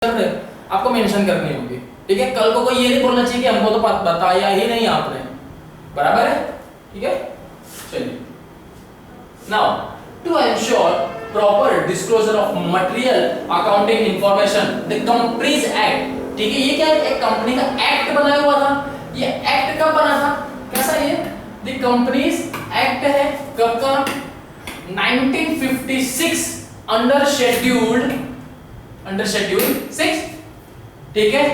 आपको मेंशन करनी होगी। ठीक है, कल को कोई ये नहीं बोलना चाहिए कि हमको तो बताया ही नहीं आपने। बराबर है? ठीक है, चलिए। Now to ensure proper disclosure of material accounting information the companies act. ठीक है, ये क्या है? एक कंपनी का एक्ट बनाया हुआ था। ये एक्ट कब बना था? कैसा ये? द कंपनीज एक्ट है कब का? 1956 अंडर शेड्यूल 6। ठीक है,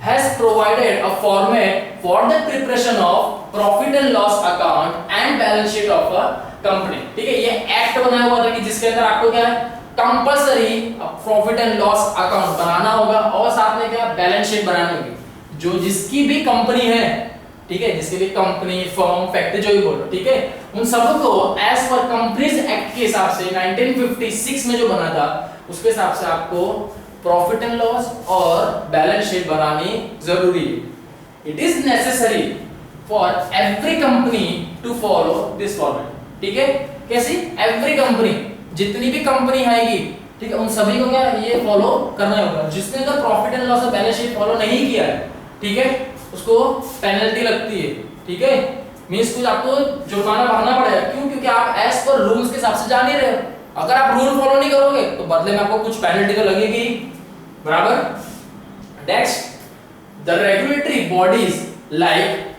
has provided a format for the preparation of profit and loss account and balance sheet of a company। ठीक है, ये एक्ट बनाया हुआ था कि जिसके अंदर आपको क्या है, compulsory profit and loss account बनाना होगा और साथ में क्या, बैलेंस शीट बनानी होगी। जो जिसकी भी कंपनी है, ठीक है, जिसकी भी कंपनी, फर्म, फैक्ट्री जो भी बोलो, ठीक है, उन सबको एज पर कंपनीज एक्ट के हिसाब से 1956 में जो बना था उसके हिसाब से आपको प्रॉफिट एंड लॉस और बैलेंस शीट बनानी जरूरी है। It is necessary for every company to follow this format. ठीक है, कैसी? एवरी कंपनी, जितनी भी कंपनी आएगी, ठीक है, उन सभी को क्या ये फॉलो करना होगा। जिसने अगर प्रॉफिट एंड लॉस और बैलेंस शीट फॉलो नहीं किया है, ठीक है, उसको पेनल्टी लगती है। ठीक है, मींस कुछ आपको जुर्माना भरना पड़ेगा। क्यों? क्योंकि आप एज पर रूल्स के हिसाब से जा नहीं रहे हो। अगर आप रूल फॉलो नहीं करोगे तो बदले में आपको कुछ पेनल्टी तो लगेगी। बराबर? Next, the regulatory bodies like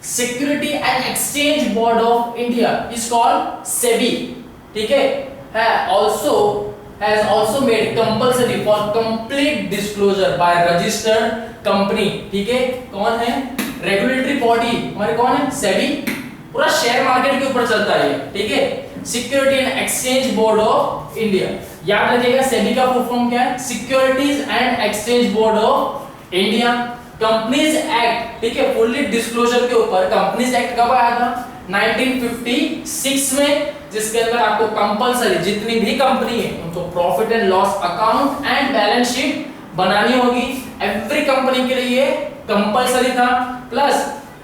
security and exchange board of India is called SEBI. ठीक है, has also made compulsory for complete disclosure by registered company। ठीक है, कौन है? रेगुलेटरी बॉडी हमारे कौन है? सेबी। पूरा शेयर मार्केट के ऊपर चलता है ये। ठीक है, security and exchange board of India. याद रखिएगा, सेबी का फुल फॉर्म क्या है? Securities and exchange board of India. Companies act, ठीक है, फुल्ली डिस्क्लोजर के ऊपर कंपनीज एक्ट कब आया था? 1956 में, जिसके अंदर आपको कंपलसरी जितनी भी कंपनी है उनको profit and loss account and balance sheet बनानी होगी। एवरी कंपनी के लिए कंपलसरी था। प्लस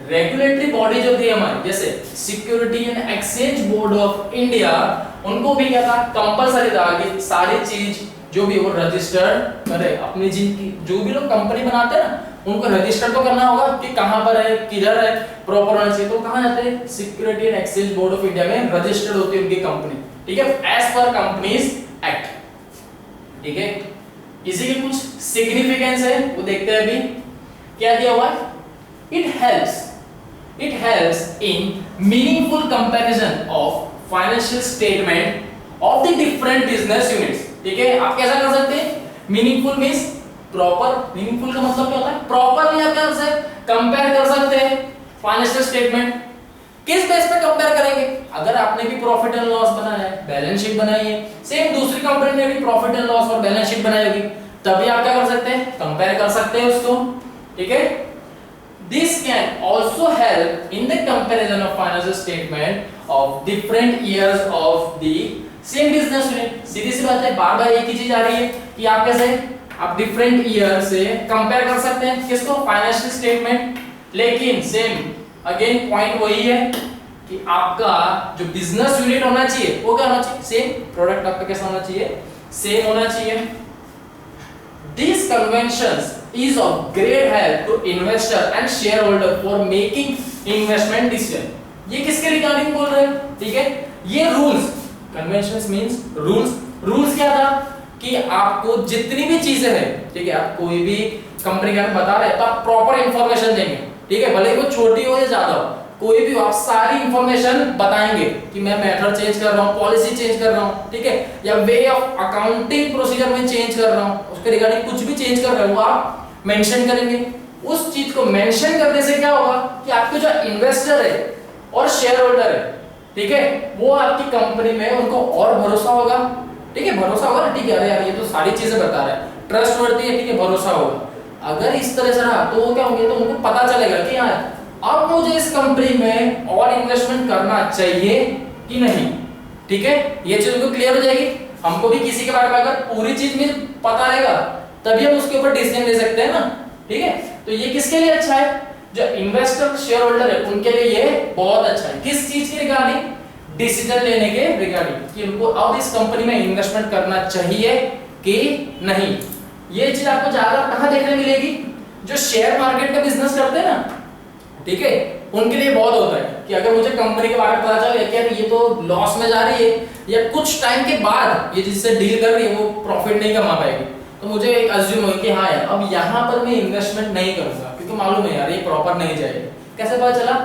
रेगुलेटरी बॉडी जो थी हमारी, जैसे security and exchange board of India, उनको भी क्या था? कंपलसरी था कि सारी चीज जो भी वो रजिस्टर्ड करे। अपनी जिनकी जो भी लोग कंपनी बनाते हैं ना, उनको रजिस्टर तो करना होगा कि कहां पर है, किधर है, प्रॉपर होना चाहिए। तो कहां जाते हैं? Security and exchange board of India में रजिस्टर्ड होती है उनकी कंपनी। ठीक है, एज पर कंपनीज एक्ट। ठीक है, इसी के कुछ सिग्निफिकेंस है वो देखते हैं अभी। क्या दिया हुआ है? It helps in meaningful comparison of financial statement of the different business units। ठीक है, आप कैसा कर सकते हैं? Meaningful means proper. मीनिंगफुल का मतलब क्या होता है? प्रॉपरली आप क्या से कंपेयर कर सकते हैं फाइनेंशियल स्टेटमेंट। किस बेस पे कंपेयर करेंगे? अगर आपने भी प्रॉफिट एंड लॉस बनाया है, बैलेंस शीट बनाई है, सेम दूसरी कंपनी ने भी प्रॉफिट एंड लॉस और बैलेंस शीट बनाई होगी, तभी आप क्या कर सकते हैं? कंपेयर कर सकते हैं उसको। ठीक है, this can also help in the comparison of financial statement of different years of the same business unit। सीधी सी बात है, बार बार एक ही चीज आ रही है कि आप कैसे आप डिफरेंट ईयर से कंपेयर कर सकते हैं किसको? Financial statement. लेकिन सेम अगेन पॉइंट वही है कि आपका जो बिजनेस यूनिट होना चाहिए वो क्या होना चाहिए? सेम। प्रोडक्ट आपका कैसा होना चाहिए? सेम होना चाहिए। These conventions is of great help to investor and shareholder for making investment decision। ये किसके रिगार्डिंग बोल रहे हैं? ठीक है, ये rules, conventions means rules. Rules क्या था कि आपको जितनी भी चीजें हैं, ठीक है, आप कोई भी कंपनी के बारे में बता रहे हैं तो आप प्रॉपर इंफॉर्मेशन देंगे। ठीक है, भले ही वो छोटी हो या ज्यादा हो, कोई भी आप सारी इंफॉर्मेशन बताएंगे कि मैं मेथड चेंज कर रहा हूं, पॉलिसी चेंज कर रहा हूं, ठीक है, या वे ऑफ अकाउंटिंग प्रोसीजर में चेंज कर रहा हूं, उसके रिगार्डिंग कुछ भी चेंज कर रहे हो वो आप मेंशन करेंगे। उस चीज को मेंशन करने से क्या होगा कि आपके जो इन्वेस्टर है और शेयर होल्डर है, ठीक है, वो आपकी कंपनी में उनको और भरोसा होगा। ठीक है, भरोसा होगा ना। ठीक है, अरे यार ये तो सारी चीजें बता रहा है, ट्रस्टवर्दी है, ठीक है, भरोसा होगा। अगर इस तरह से रहा तो वो क्या होंगे, तो उनको पता चलेगा कि यार अब मुझे इस कंपनी में और इन्वेस्टमेंट करना चाहिए कि नहीं। ठीक है, ये चीज उनको क्लियर हो जाएगी। हमको भी किसी के बारे में अगर पूरी चीज में पता रहेगा तभी हम उसके ऊपर डिसीजन ले सकते हैं ना। ठीक है, तो ये किसके लिए अच्छा है? जो इन्वेस्टर शेयर होल्डर है उनके लिए ये बहुत अच्छा है। किस चीज के रिगार्डिंग? डिसीजन लेने के रिगार्डिंग कि उनको अब इस कंपनी में इन्वेस्टमेंट करना चाहिए कि नहीं। ये चीज आपको ज्यादा कहां देखने मिलेगी, जो शेयर मार्केट का बिजनेस करते हैं ना, ठीक है, उनके लिए बहुत होता है कि अगर मुझे कंपनी के बारे में पता चल गया कि ये तो लॉस में जा रही है या कुछ टाइम के बाद ये जिससे डील कर रही है वो प्रॉफिट नहीं कमा पाएगी, तो मुझे एक अज्यूम हो कि हाँ यार अब यहाँ पर मैं इन्वेस्टमेंट नहीं करूंगा क्योंकि मालूम है यार ये प्रॉपर नहीं जाएगी। कैसे पता चला?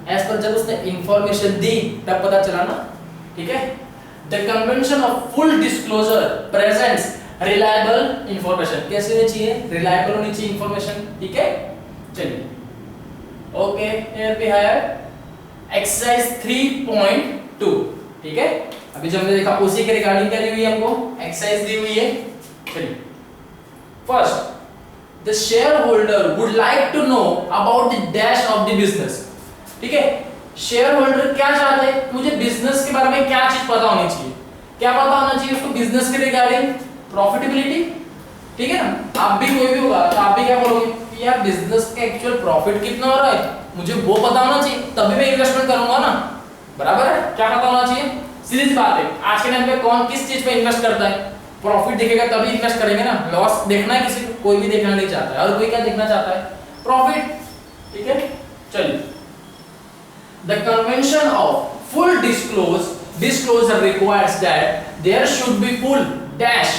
एज पर जब उसने इंफॉर्मेशन दी तब पता चला ना, ठीक है। The convention of full disclosure presents reliable information. कैसे होनी चाहिए? रिलायबल होनी चाहिए इंफॉर्मेशन, ठीक है। चलिए okay, here we have exercise 3.2, ठीक है। अभी जो हमने देखा उसी के रिगार्डिंग क्या दी हुई है, हमको एक्सरसाइज दी हुई है। चलिए first, the shareholder would like to know about the dash of the business, ठीक है। शेयर होल्डर क्या चाहते हैं? मुझे बिजनेस के बारे में क्या चीज पता होनी चाहिए, क्या पता होना चाहिए उसको बिजनेस के रिगार्डिंग? प्रॉफिटेबिलिटी, ठीक है ना। आप भी कोई भी होगा तो आप भी क्या बोलोगे कि यार बिजनेस का एक्चुअल प्रॉफिट कितना हो रहा है, मुझे वो पता होना चाहिए तभी मैं इन्वेस्टमेंट करूंगा ना, बराबर है। क्या पता होना चाहिए? सीधी सी बात है, आज के टाइम पे कौन किस चीज पे इन्वेस्ट करता है? प्रॉफिट दिखेगा तभी इन्वेस्ट करेंगे ना, लॉस देखना है किसी को? कोई भी देखना नहीं चाहता है। और कोई क्या देखना चाहता है? प्रॉफिट, ठीक है। चलिए, the convention of full disclosure requires that there should be full dash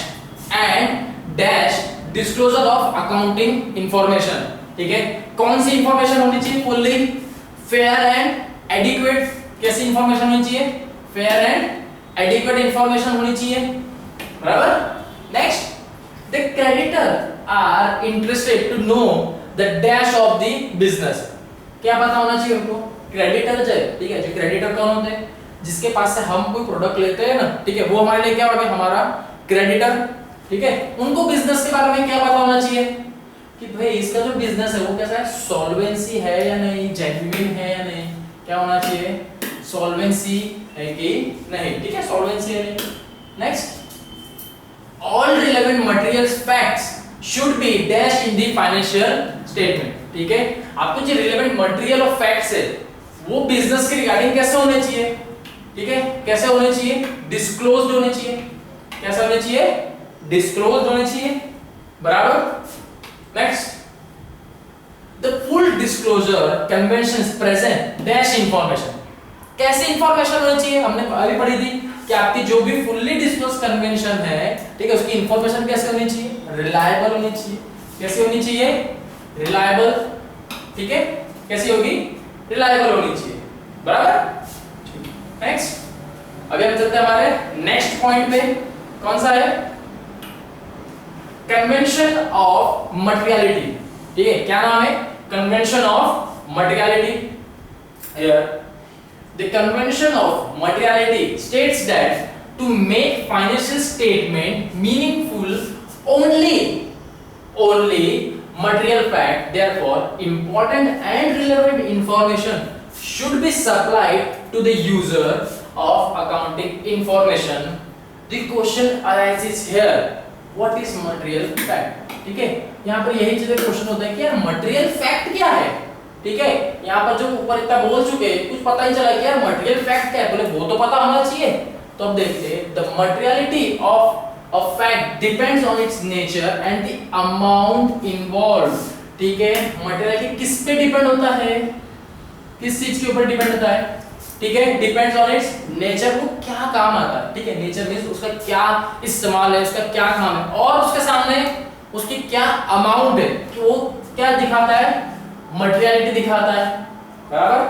and dash disclosure of accounting information, ठीक है। कौन सी इंफॉर्मेशन होनी चाहिए? Fully fair and adequate. कैसी इंफॉर्मेशन होनी चाहिए? फेयर एंड एडिक्वेट इंफॉर्मेशन होनी चाहिए, बराबर। Next, the creditor are interested to know the dash of the business. क्या पता होना चाहिए उनको? क्रेडिटर जो है, ठीक है, जो क्रेडिटर कौन होते हैं? जिसके पास से हम कोई प्रोडक्ट लेते हैं ना, ठीक है, वो हमारे लिए क्या हो गया? हमारा क्रेडिटर, ठीक है। उनको बिजनेस के बारे में क्या पता होना चाहिए कि भाई इसका जो बिजनेस है वो कैसा है, सॉल्वेंसी है या नहीं, जेन्युइन है या नहीं, क्या होना चाहिए? सॉल्वेंसी है कि नहीं, ठीक है, सॉल्वेंसी है नहीं। Next, all relevant materials facts should be dashed in the financial statement, ठीक है। आपको जो relevant material of facts है वो बिजनेस के रिगार्डिंग कैसे होने चाहिए, ठीक है, कैसे होने चाहिए? डिस्क्लोज्ड होने चाहिए। कैसे होने चाहिए? डिस्क्लोज्ड होने चाहिए, बराबर। Next, the full disclosure conventions present dash information. कैसी इंफॉर्मेशन होनी चाहिए? हमने अभी पढ़ी थी कि आपकी जो भी फुल्ली डिस्क्लोज कन्वेंशन है, ठीक है, उसकी इंफॉर्मेशन कैसे होनी चाहिए? रिलायबल होनी चाहिए। कैसे होनी चाहिए? रिलायबल, ठीक है। कैसी होगी? रिलायबल होनी चाहिए, बराबर। नेक्स्ट, अभी हम चलते हैं हमारे नेक्स्ट पॉइंट पे। कौन सा है? कन्वेंशन ऑफ मटेरियलिटी, ठीक है। क्या नाम है? Convention of materiality. Here the convention of materiality states that to make financial statement meaningful only material fact, therefore important and relevant information should be supplied to the user of accounting information. The question arises here, what is material fact, ठीक है। यहाँ पर यही चीज़ question होता है कि यार material fact क्या है, ठीक है। यहाँ पर जो ऊपर इतना बोल चुके कुछ पता ही चला कि यार मटेरियल फैक्ट क्या है, बोले वो तो पता होना चाहिए। तो अब देखते हैं, the materiality of a fact depends on it's nature and the amount involved, ठीक है। मटेरियलिटी किस पे डिपेंड होता है? किस चीज के ऊपर डिपेंड होता है, ठीक है? डिपेंड्स ऑन इट्स नेचर, को क्या काम आता है, ठीक है। नेचर मींस उसका क्या इस्तेमाल है, उसका क्या काम है, और उसके सामने उसकी क्या अमाउंट है कि वो क्या दिखाता है? मटेरियलिटी दिखाता है, बराबर।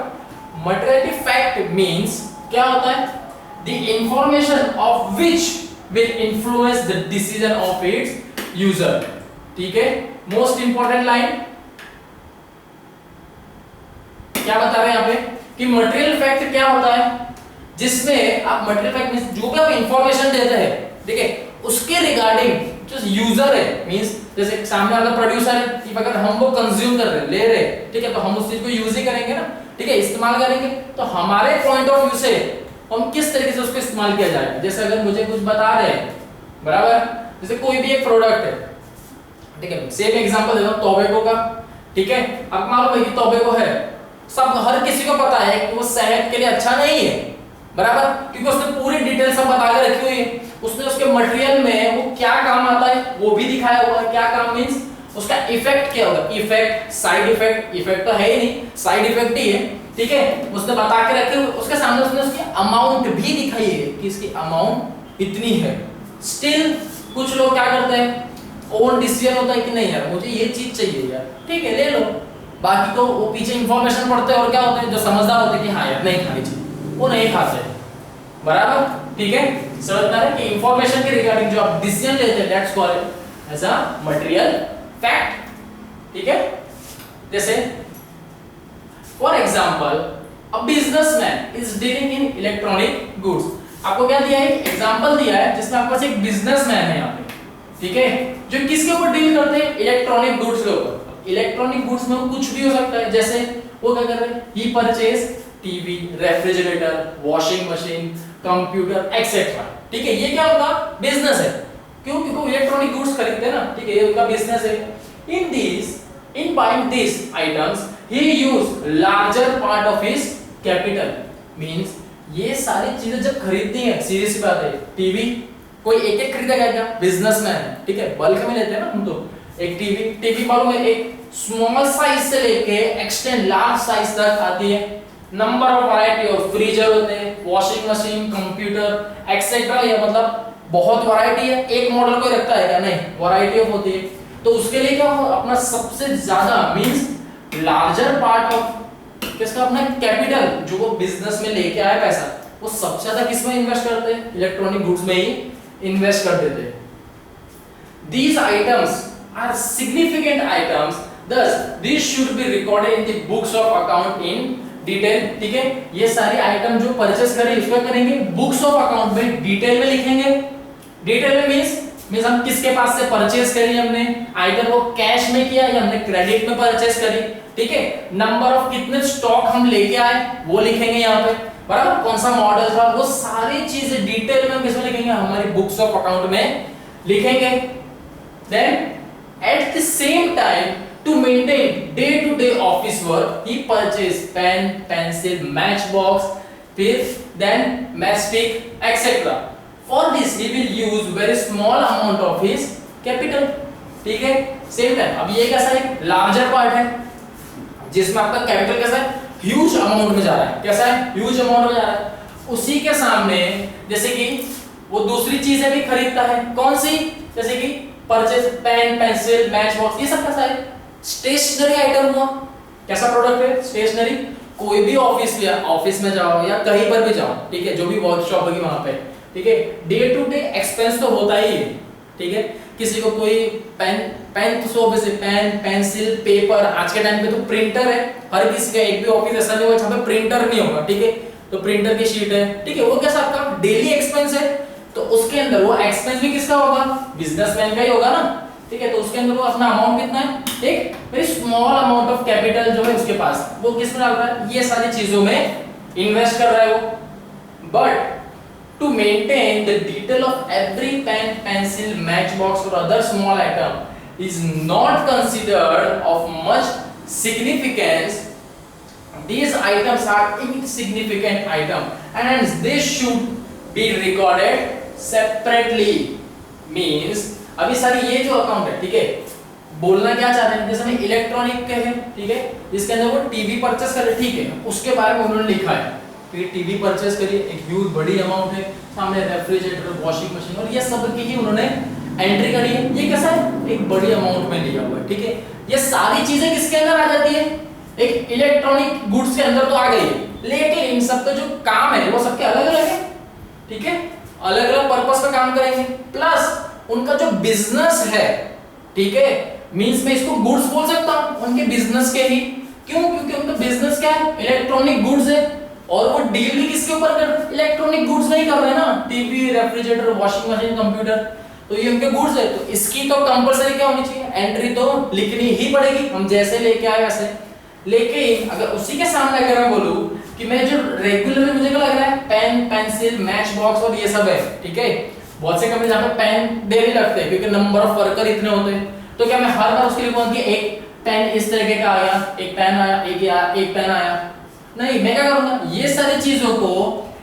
मटेरियलिटी फैक्ट मींस क्या होता है? The information of which will influence the decision of its user, ठीक है। मोस्ट इंपॉर्टेंट लाइन क्या बता रहे हैं यहाँ पे कि मटेरियल फैक्ट क्या होता है? जिसमें आप मटेरियल फैक्ट मींस जो भी आप इंफॉर्मेशन देते हैं, ठीक है, उसके रिगार्डिंग जो यूजर है, मींस जैसे सामने वाला प्रोड्यूसर है, कि अगर हम वो कंज्यूम कर रहे हैं, ले रहे हैं, ठीक है, तो हम उस चीज को यूज ही करेंगे ना, ठीक है, इस्तेमाल करेंगे। तो हमारे पॉइंट ऑफ व्यू से हम किस तरीके से उसको इस्तेमाल किया जाएगा। जैसे अगर मुझे कुछ बता रहे हैं, बराबर, जैसे कोई भी एक प्रोडक्ट है, ठीक है, सेम एग्जांपल देता हूं टोबैको का, ठीक है। अब मालूम है कि टोबैको है, सब हर किसी को पता है कि वो सेहत के लिए अच्छा नहीं है, बराबर, क्योंकि उसने पूरी डिटेल सब बता के रखी हुई है। उसने उसके मटेरियल में वो क्या काम आता है वो भी दिखाया हुआ है। क्या काम मींस उसका इफेक्ट क्या होगा, इफेक्ट, साइड इफेक्ट, इफेक्ट तो है ही नहीं, साइड इफेक्ट ही है, ठीक है, उसने बता के रखे। उसके सामने उसने उसकी अमाउंट भी दिखाई है कि इसकी अमाउंट इतनी है। स्टिल कुछ लोग क्या करते हैं, ओन डिसीजन होता है कि नहीं यार मुझे ये चीज चाहिए यार, ठीक है ले लो, बाकी तो वो पीछे इंफॉर्मेशन पढ़ते हैं और क्या होते हैं जो समझदार होते हैं कि हाँ यार नहीं खानी चाहिए, वो नहीं खाते, बराबर, ठीक है। समझना है कि इंफॉर्मेशन के रिगार्डिंग जो आप डिसीजन लेते हैं that's called as a material fact, ठीक है। जैसे for example a businessman is dealing in electronic goods. आपको क्या दिया है, एग्जांपल दिया है जिसमें आपके पास एक बिजनेसमैन है यहाँ पे, ठीक है, जो किसके ऊपर डील करते हैं, इलेक्ट्रॉनिक गुड्स के ऊपर। इलेक्ट्रॉनिक गुड्स में कुछ भी हो सकता है, जैसे वो क्या कर रहे हैं, he purchase TV, refrigerator, washing machine, computer etcetera, ठीक है, ये क्या होगा, बिजनेस है। क्यों, क्योंकि इलेक्ट्रॉनिक गुड्स खरीदते हैं ना, ठीक है, ये उनका बिजनेस है। In buying these items he used larger part of his capital, means ये सारी चीजें जब खरीदती हैं, सीधी सी बात है, टीवी कोई एक एक खरीदेगा क्या, बिजनेसमैन है, ठीक है, बल्क में लेते हैं ना हम तो, एक टीवी मालूम है, एक स्मॉल साइज से लेके एक्सटेंड लार्ज साइज तक आती है, number of variety of freezer होते हैं, वॉशिंग मशीन, कंप्यूटर एक्सेट्रा, ये मतलब बहुत वैरायटी है, एक मॉडल कोई रखता है क्या, नहीं, वैरायटी ऑफ होती है। तो उसके लिए क्या हो, अपना सबसे ज्यादा मींस लार्जर पार्ट ऑफ किसका, अपना कैपिटल जो वो बिजनेस में लेके आया पैसा, वो सबसे ज्यादा किस में इन्वेस्ट करते हैं, इलेक्ट्रॉनिक गुड्स में ही इन्वेस्ट कर देते हैं। These items are significant items, thus these should be recorded in the books of account in detail, ठीक है, ये सारी आइटम जो परचेस करी उसका करेंगे बुक्स ऑफ अकाउंट में डिटेल में लिखेंगे। डिटेल में मींस हम किसके पास से परचेस करी, हमने आइटम वो कैश में किया या हमने क्रेडिट में परचेस करी, ठीक है, नंबर ऑफ कितने स्टॉक हम लेके आए वो लिखेंगे यहाँ पे, बराबर, कौन सा मॉडल था, वो सारी चीजें डिटेल में किसमें लिखेंगे, हमारी बुक्स ऑफ अकाउंट में लिखेंगे। Then at the same time to maintain day to day office work he purchase pen, pencil, match box, फिर then matchstick etcetera. For this he will use very small amount of his capital, ठीक है, same time. अब ये कैसा है, larger part है जिसमें आपका कैपिटल कैसा है, ह्यूज अमाउंट में जा रहा है, कैसा है, ह्यूज अमाउंट में जा रहा है। उसी के सामने जैसे कि वो दूसरी चीजें भी खरीदता है, कौन सी, जैसे कि purchase pen, pencil, match box, ये सब कैसा है, स्टेशनरी आइटम हुआ, कैसा प्रोडक्ट है, स्टेशनरी। कोई भी ऑफिस में जाओ या कहीं पर भी जाओ, ठीक है, जो भी वर्कशॉप होगी वहां पे, ठीक है, डे टू डे एक्सपेंस तो होता ही है, ठीक है, किसी को कोई पेन तो से पेन, पेंसिल, पेपर, आज के टाइम पे तो प्रिंटर है, हर किसी का एक भी ऑफिस ऐसा नहीं होगा जहां पे प्रिंटर नहीं होगा, ठीक है, तो प्रिंटर की शीट है, ठीक है, वो कैसा आपका डेली एक्सपेंस है, तो उसके अंदर वो एक्सपेंस भी किसका होगा, बिजनेसमैन का ही होगा ना, ठीक है, तो उसके अंदर वो अपना अमाउंट कितना है, एक very small amount of capital जो है उसके पास, वो किस में डाल रहा है, ये सारी चीजों में इन्वेस्ट कर रहा है वो। But to maintain the detail of every pen, pencil, matchbox or other small item is not considered of much significance. These items are insignificant items and hence they should be recorded separately. Means अभी सारी ये जो account है, ठीक है, बोलना क्या चाह रहे हैं, जैसे हमें इलेक्ट्रॉनिक के है, ठीक है, जिसके अंदर वो टीवी परचेस करे, ठीक है, उसके बारे में उन्होंने लिखा है, फिर टीवी परचेस करिए, एक ह्यूज बड़ी अमाउंट है, सामने रेफ्रिजरेटर, वॉशिंग मशीन और ये सब की ही उन्होंने एंट्री करी है, ये कैसा है, एक बड़ी अमाउंट में लिया हुआ है, ठीक है, ये सारी चीजें किसके अंदर आ जाती है, एक इलेक्ट्रॉनिक गुड्स के अंदर तो आ गई है, लेकिन इन सब का जो काम है वो सबके अलग अलग है, ठीक है, अलग अलग पर्पस पे काम करेंगे, प्लस उनका जो बिजनेस है, ठीक है, मींस मैं इसको गुड्स बोल सकता हूं उनके बिजनेस के ही, क्यों, क्योंकि उनका बिजनेस क्या है, इलेक्ट्रॉनिक गुड्स है, और वो डील भी किसके ऊपर कर रहे हैं, इलेक्ट्रॉनिक गुड्स नहीं कर रहे हैं ना, TV, refrigerator, washing machine, computer, तो ये उनके गुड्स है, तो इसकी तो कंपलसरी क्या होनी चाहिए, एंट्री तो लिखनी ही पड़ेगी, हम जैसे लेके आए वैसे। लेकिन अगर उसी के सामने अगर मैं बोलूं कि मैं जो रेगुलर मुझे क्या लग रहा है, पेन, पेंसिल, मैच बॉक्स और ये सब है, ठीक है, बहुत से कंपनी जहां पे पेन डेली रखते हैं क्योंकि नंबर ऑफ वर्कर इतने होते हैं, तो क्या मैं हर बार उसके लिए बोलूं कि एक पेन इस तरीके का आया, एक पेन आया, एक पेन आया, नहीं, मैं क्या करूंगा, ये सारी चीजों को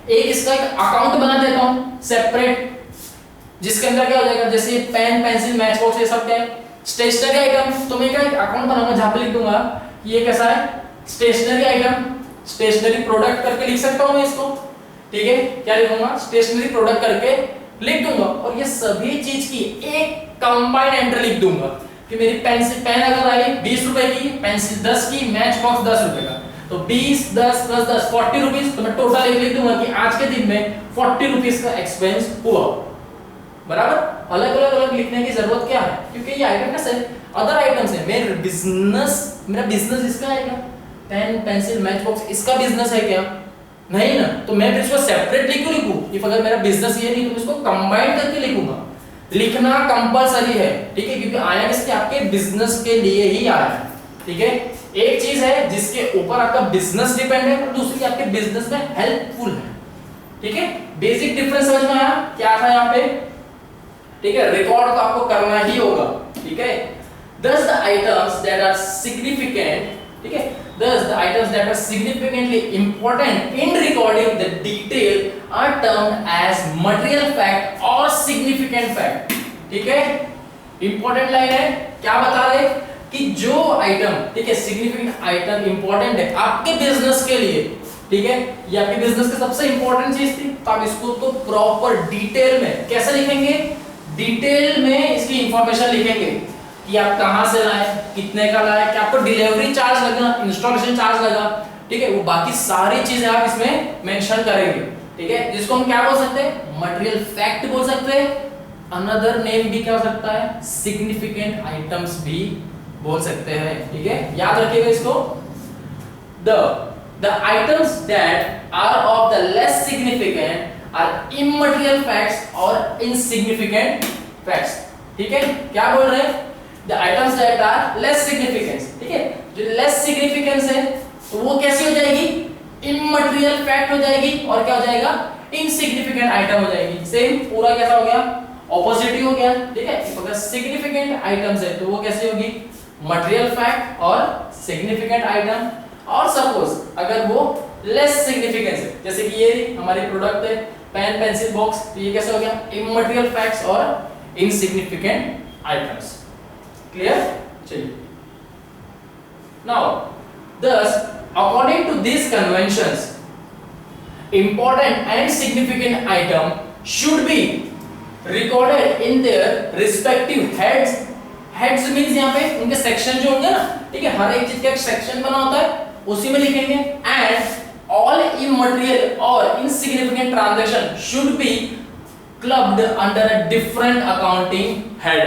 एक इसका एक अकाउंट बना देता हूं सेपरेट, जिसके अंदर क्या हो जाएगा, जैसे पेन पेंसिल मैच बॉक्स ये सब क्या है, स्टेशनरी आइटम। तो मैं क्या अकाउंट बनाऊंगा जहां पे लिख दूंगा कि ये कैसा है, स्टेशनरी आइटम, स्टेशनरी प्रोडक्ट करके लिख सकता हूं मैं इसको। ठीक है, क्या लिखूंगा, स्टेशनरी प्रोडक्ट करके लिख दूंगा। और ये सभी चीज की एक कंबाइंड एंट्री लिख दूंगा कि मेरी पेंसिल पेन अगर आई 20 रुपए की, पेंसिल 10 की, मैच बॉक्स 10 रुपए का, तो 20 10 प्लस 10 40 रुपीज। तो मैं टोटल लिख दूंगा कि आज के दिन में 40 रुपीज का एक्सपेंस हुआ। बराबर, अलग अलग लिखने की जरूरत क्या है, क्योंकि ये आइटम कैसे अदर आइटम्स है। मेरा बिजनेस इसका आएगा, पेन पेंसिल मैच बॉक्स इसका बिजनेस है क्या, नहीं ना। तो मैं फिर इसको सेपरेटली क्यों लिखूं, इफ अगर मेरा बिजनेस ये नहीं तो इसको कंबाइन करके लिखूंगा। लिखना कंपलसरी है, ठीक है, क्योंकि आया किसके, आपके बिजनेस के लिए ही आया है। ठीक है, एक चीज है जिसके ऊपर आपका बिजनेस डिपेंड है और दूसरी आपके बिजनेस में हेल्पफुल है। ठीक है, बेसिक डिफरेंस समझ में आया क्या था यहाँ पे। ठीक है, रिकॉर्ड तो आपको करना ही होगा। ठीक है, thus the items that are significant, ठीक है, thus the items that are significantly important in recording the detail are termed as material fact or significant fact। ठीक है, इंपॉर्टेंट लाइन है, क्या बता रहे कि जो आइटम, ठीक है, सिग्निफिकेंट आइटम इंपॉर्टेंट है आपके बिजनेस के लिए, ठीक है, ये आपके बिजनेस की सबसे इंपॉर्टेंट चीज थी, तो आप इसको तो प्रॉपर डिटेल में कैसे लिखेंगे, डिटेल में इसकी इंफॉर्मेशन लिखेंगे कि आप कहां से लाए, कितने का लाए, क्या आपको डिलीवरी चार्ज लगा, इंस्टॉलेशन चार्ज लगा, ठीक है, वो बाकी सारी चीजें आप इसमें मेंशन करेंगे। ठीक है, जिसको हम क्या बोल सकते हैं, मटेरियल फैक्ट बोल सकते हैं। अनदर नेम भी क्या हो सकता है, सिग्निफिकेंट आइटम्स भी बोल सकते हैं। ठीक है, याद रखिएगा इसको। the items that are of the less significant are immaterial facts or insignificant facts। ठीक है, क्या बोल रहे हैं, the items that are less significant, ठीक है, जो less significance है तो वो कैसी हो जाएगी, immaterial fact हो जाएगी, और क्या हो जाएगा, insignificant item हो जाएगी। सेम पूरा कैसा हो गया, ऑपोजिट ही हो गया। ठीक है, अगर सिग्निफिकेंट आइटम्स है तो वो कैसी होगी, मटेरियल फैक्ट और सिग्निफिकेंट आइटम। और सपोज अगर वो लेस सिग्निफिकेंस है, जैसे कि ये हमारी प्रोडक्ट है पेन पेंसिल बॉक्स, तो ये कैसे हो गया, इमटेरियल फैक्ट्स और इनसिग्निफिकेंट आइटम्स। क्लियर, चलिए। Now thus according to these conventions important and significant item should be recorded in their respective heads। heads means यहाँ पे उनके सेक्शन जो होंगे ना, ठीक है, हर एक चीज का एक सेक्शन बना होता है, उसी में लिखेंगे। and all immaterial or insignificant transaction should be clubbed under a different accounting head।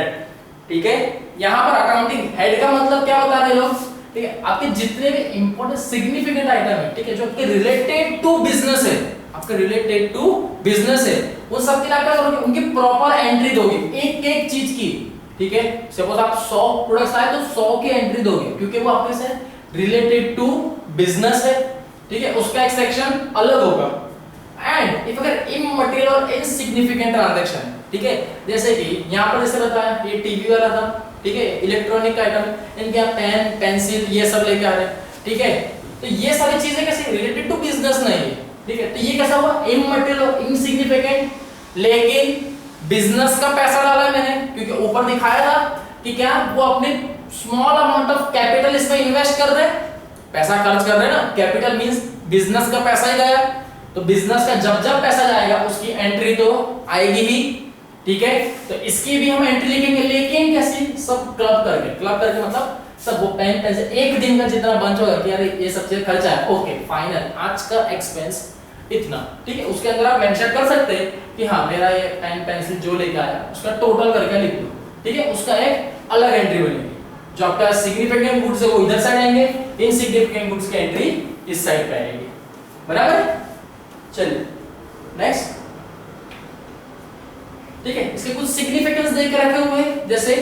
ठीक है, यहाँ पर अकाउंटिंग हेड का मतलब क्या बता रहे लोग, ठीक है, आपके जितने भी इंपॉर्टेंट सिग्निफिकेंट आइटम है, ठीक है, जो आपके रिलेटेड टू बिजनेस है, आपका रिलेटेड टू बिजनेस है, वो सब के लिए क्या करोगे, उनकी प्रॉपर एंट्री दोगे एक एक चीज की। ठीक है, सपोज आप 100 प्रोडक्ट्स आए तो 100 की एंट्री दोगे, क्योंकि वो आपके से रिलेटेड टू बिजनेस है। ठीक है, उसका एक सेक्शन अलग होगा। एंड इफ अगर इमटेरियल और इनसिग्निफिकेंट ट्रांजैक्शन, ठीक है, जैसे कि यहां पर जैसे बताया ये टीवी वाला था, ठीक है, इलेक्ट्रॉनिक आइटम, इनके आप पेन पेंसिल ये सब लेके आ रहे हैं। ठीक है, तो ये सारी चीजें कैसे रिलेटेड टू बिजनेस नहीं है। ठीक है, तो ये कैसा हुआ, इमटेरियल और इनसिग्निफिकेंट, लेकिन बिजनेस का पैसा डाला मैंने, क्योंकि ऊपर दिखाया था कि क्या वो अपने स्मॉल अमाउंट ऑफ कैपिटल इसमें इन्वेस्ट कर रहे हैं, पैसा खर्च कर रहे हैं ना, कैपिटल मींस बिजनेस का पैसा ही गया, तो बिजनेस का जब जब पैसा जाएगा उसकी एंट्री तो आएगी ही। ठीक है, तो इसकी भी हम एंट्री लिखेंगे, लेकिन कैसी, सब क्लब करके मतलब सब वो पेन पेंसिल एक दिन का जितना बंच होगा कि यार ये सब चीज खर्चा है, ओके फाइनल आज का एक्सपेंस इतना। ठीक है, उसके अंदर आप मेंशन कर सकते हैं कि हाँ मेरा ये पेन पेंसिल जो लेके आया उसका टोटल करके लिख दो। ठीक है, उसका एक अलग एंट्री बनेगी, जो आपका सिग्निफिकेंट गुड्स है वो इधर साइड आएंगे, इनसिग्निफिकेंट गुड्स की एंट्री इस साइड पे आएगी। बराबर, चलिए नेक्स्ट। ठीक है, इसके कुछ सिग्निफिकेंस दे के रखे हुए हैं, जैसे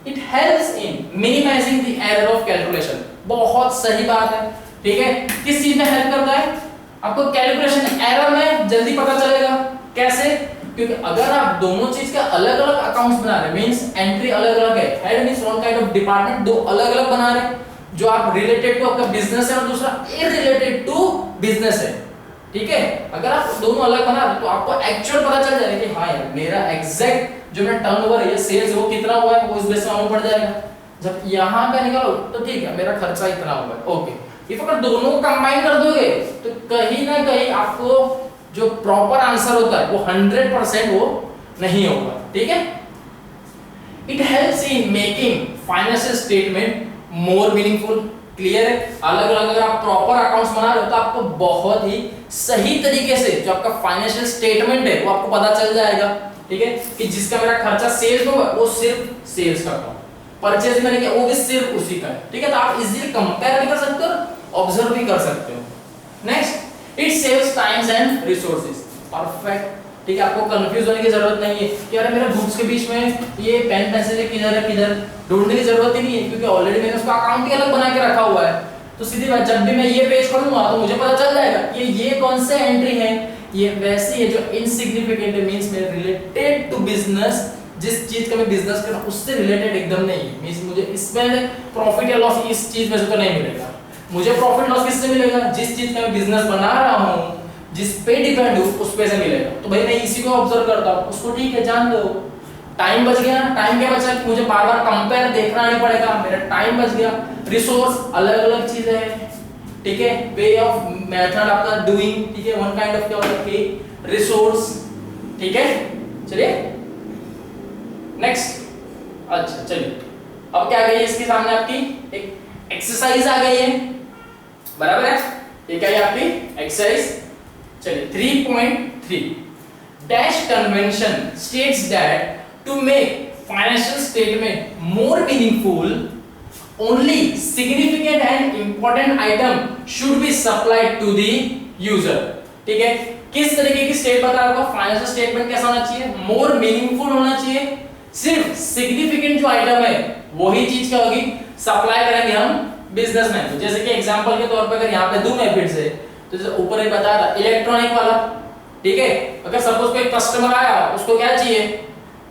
it helps in minimising the error of calculation. बहुत सही बात है। ठीक है, किस चीज में हेल्प करता है, आपको कैलकुलेशन एरर में जल्दी पता चलेगा। कैसे, क्योंकि अगर आप दोनों चीज के अलग अलग अकाउंट्स बना रहे, मींस एंट्री अलग अलग है, head means one kind of department, दो अलग अलग बना रहे, जो आप रिलेटेड टू आपका बिजनेस है और दूसरा इररिलेटेड टू बिजनेस है। ठीक है। अगर आप दोनों अलग बना रहे तो आपको एक्चुअल पता चल जाएगा कि हाँ यार मेरा एग्जैक्ट जो मेरा टर्नओवर है या सेल्स वो कितना हुआ है, वो इस बेस पे मालूम पड़ जाएगा। जब यहाँ पे निकालो तो ठीक है मेरा खर्चा इतना हुआ है, ओके। इफ अगर दोनों को कंबाइन कर दोगे तो कहीं ना कहीं आपको जो प्रॉपर आंसर होता है वो 100% वो नहीं होगा, ठीक है। It helps in making financial statement more meaningful, clear है। अलग अलग अगर आप प्रॉपर अकाउंट्स बना रहे हो तो आपको बहुत ही सही तरीके से जो आपका फाइनेंशियल स्टेटमेंट है वो आपको पता चल जाएगा, ठीक है, कि जिसका मेरा खर्चा सेल्स होगा वो सिर्फ सेल्स का होगा, परचेज मैंने किया वो भी सिर्फ उसी का है, ठीक है। तो आप इजीली कंपेयर भी कर सकते हो, ऑब्जर्व भी कर सकते हो। Next, it saves times and resources, perfect, ठीक है। आपको कंफ्यूज होने की जरूरत नहीं है कि अरे मेरे बुक्स के बीच में ये पेन पेंसिल किधर है किधर, ढूंढने की जरूरत ही नहीं है, क्योंकि ऑलरेडी मैंने उसका अकाउंट ही अलग बना के रखा हुआ है। तो सीधी बात, जब भी मैं ये पेज खोलूंगा तो मुझे पता चल जाएगा कि ये कौन से एंट्री है, ये वैसी है जो इनसिग्निफिकेंट है, मींस मैं रिलेटेड टू बिजनेस, जिस चीज का मैं बिजनेस कर रहा हूं उससे रिलेटेड एकदम नहीं है। मींस मुझे इसमें प्रॉफिट या लॉस इस चीज में से तो नहीं मिलेगा। मुझे प्रॉफिट लॉस किससे मिलेगा, जिस चीज का मैं बिजनेस बना रहा हूं, जिस पे डिपेंड हूं उस पे से मिलेगा। तो भाई मैं इसी को ऑब्जर्व करता हूं, उसको ठीक है जान दो। टाइम बच गया, टाइम क्या बचा कि मुझे बार-बार कंपेयर देखना नहीं पड़ेगा, मेरा टाइम बच गया। रिसोर्स अलग-अलग चीजें हैं, ठीक है। वे ऑफ मेथड आपका डूइंग, ठीक है, वन काइंड ऑफ क्या होता है रिसोर्स, ठीक है। चलिए नेक्स्ट, अच्छा चलिए अब क्या आ गई है इसके सामने, आपकी एक एक्सरसाइज आ गई है, बराबर है। ये क्या है आपकी एक्सरसाइज। चलिए 3.3 dash convention states that to make financial statement more meaningful only significant and important item should be supplied to the user, ठीक है। किस तरीके की स्टेट बता रहा हूं, फाइनेंशियल स्टेटमेंट कैसा होना चाहिए, मोर मीनिंगफुल होना चाहिए, सिर्फ सिग्निफिकेंट जो आइटम है वही चीज क्या होगी, सप्लाई करेंगे हम बिजनेसमैन को। जैसे कि एग्जांपल के तौर पर अगर यहां पे दूं मैं फिर से, तो जैसे ऊपर एक बताया था इलेक्ट्रॉनिक वाला, ठीक है। अगर सपोज कोई कस्टमर आया, उसको क्या चाहिए,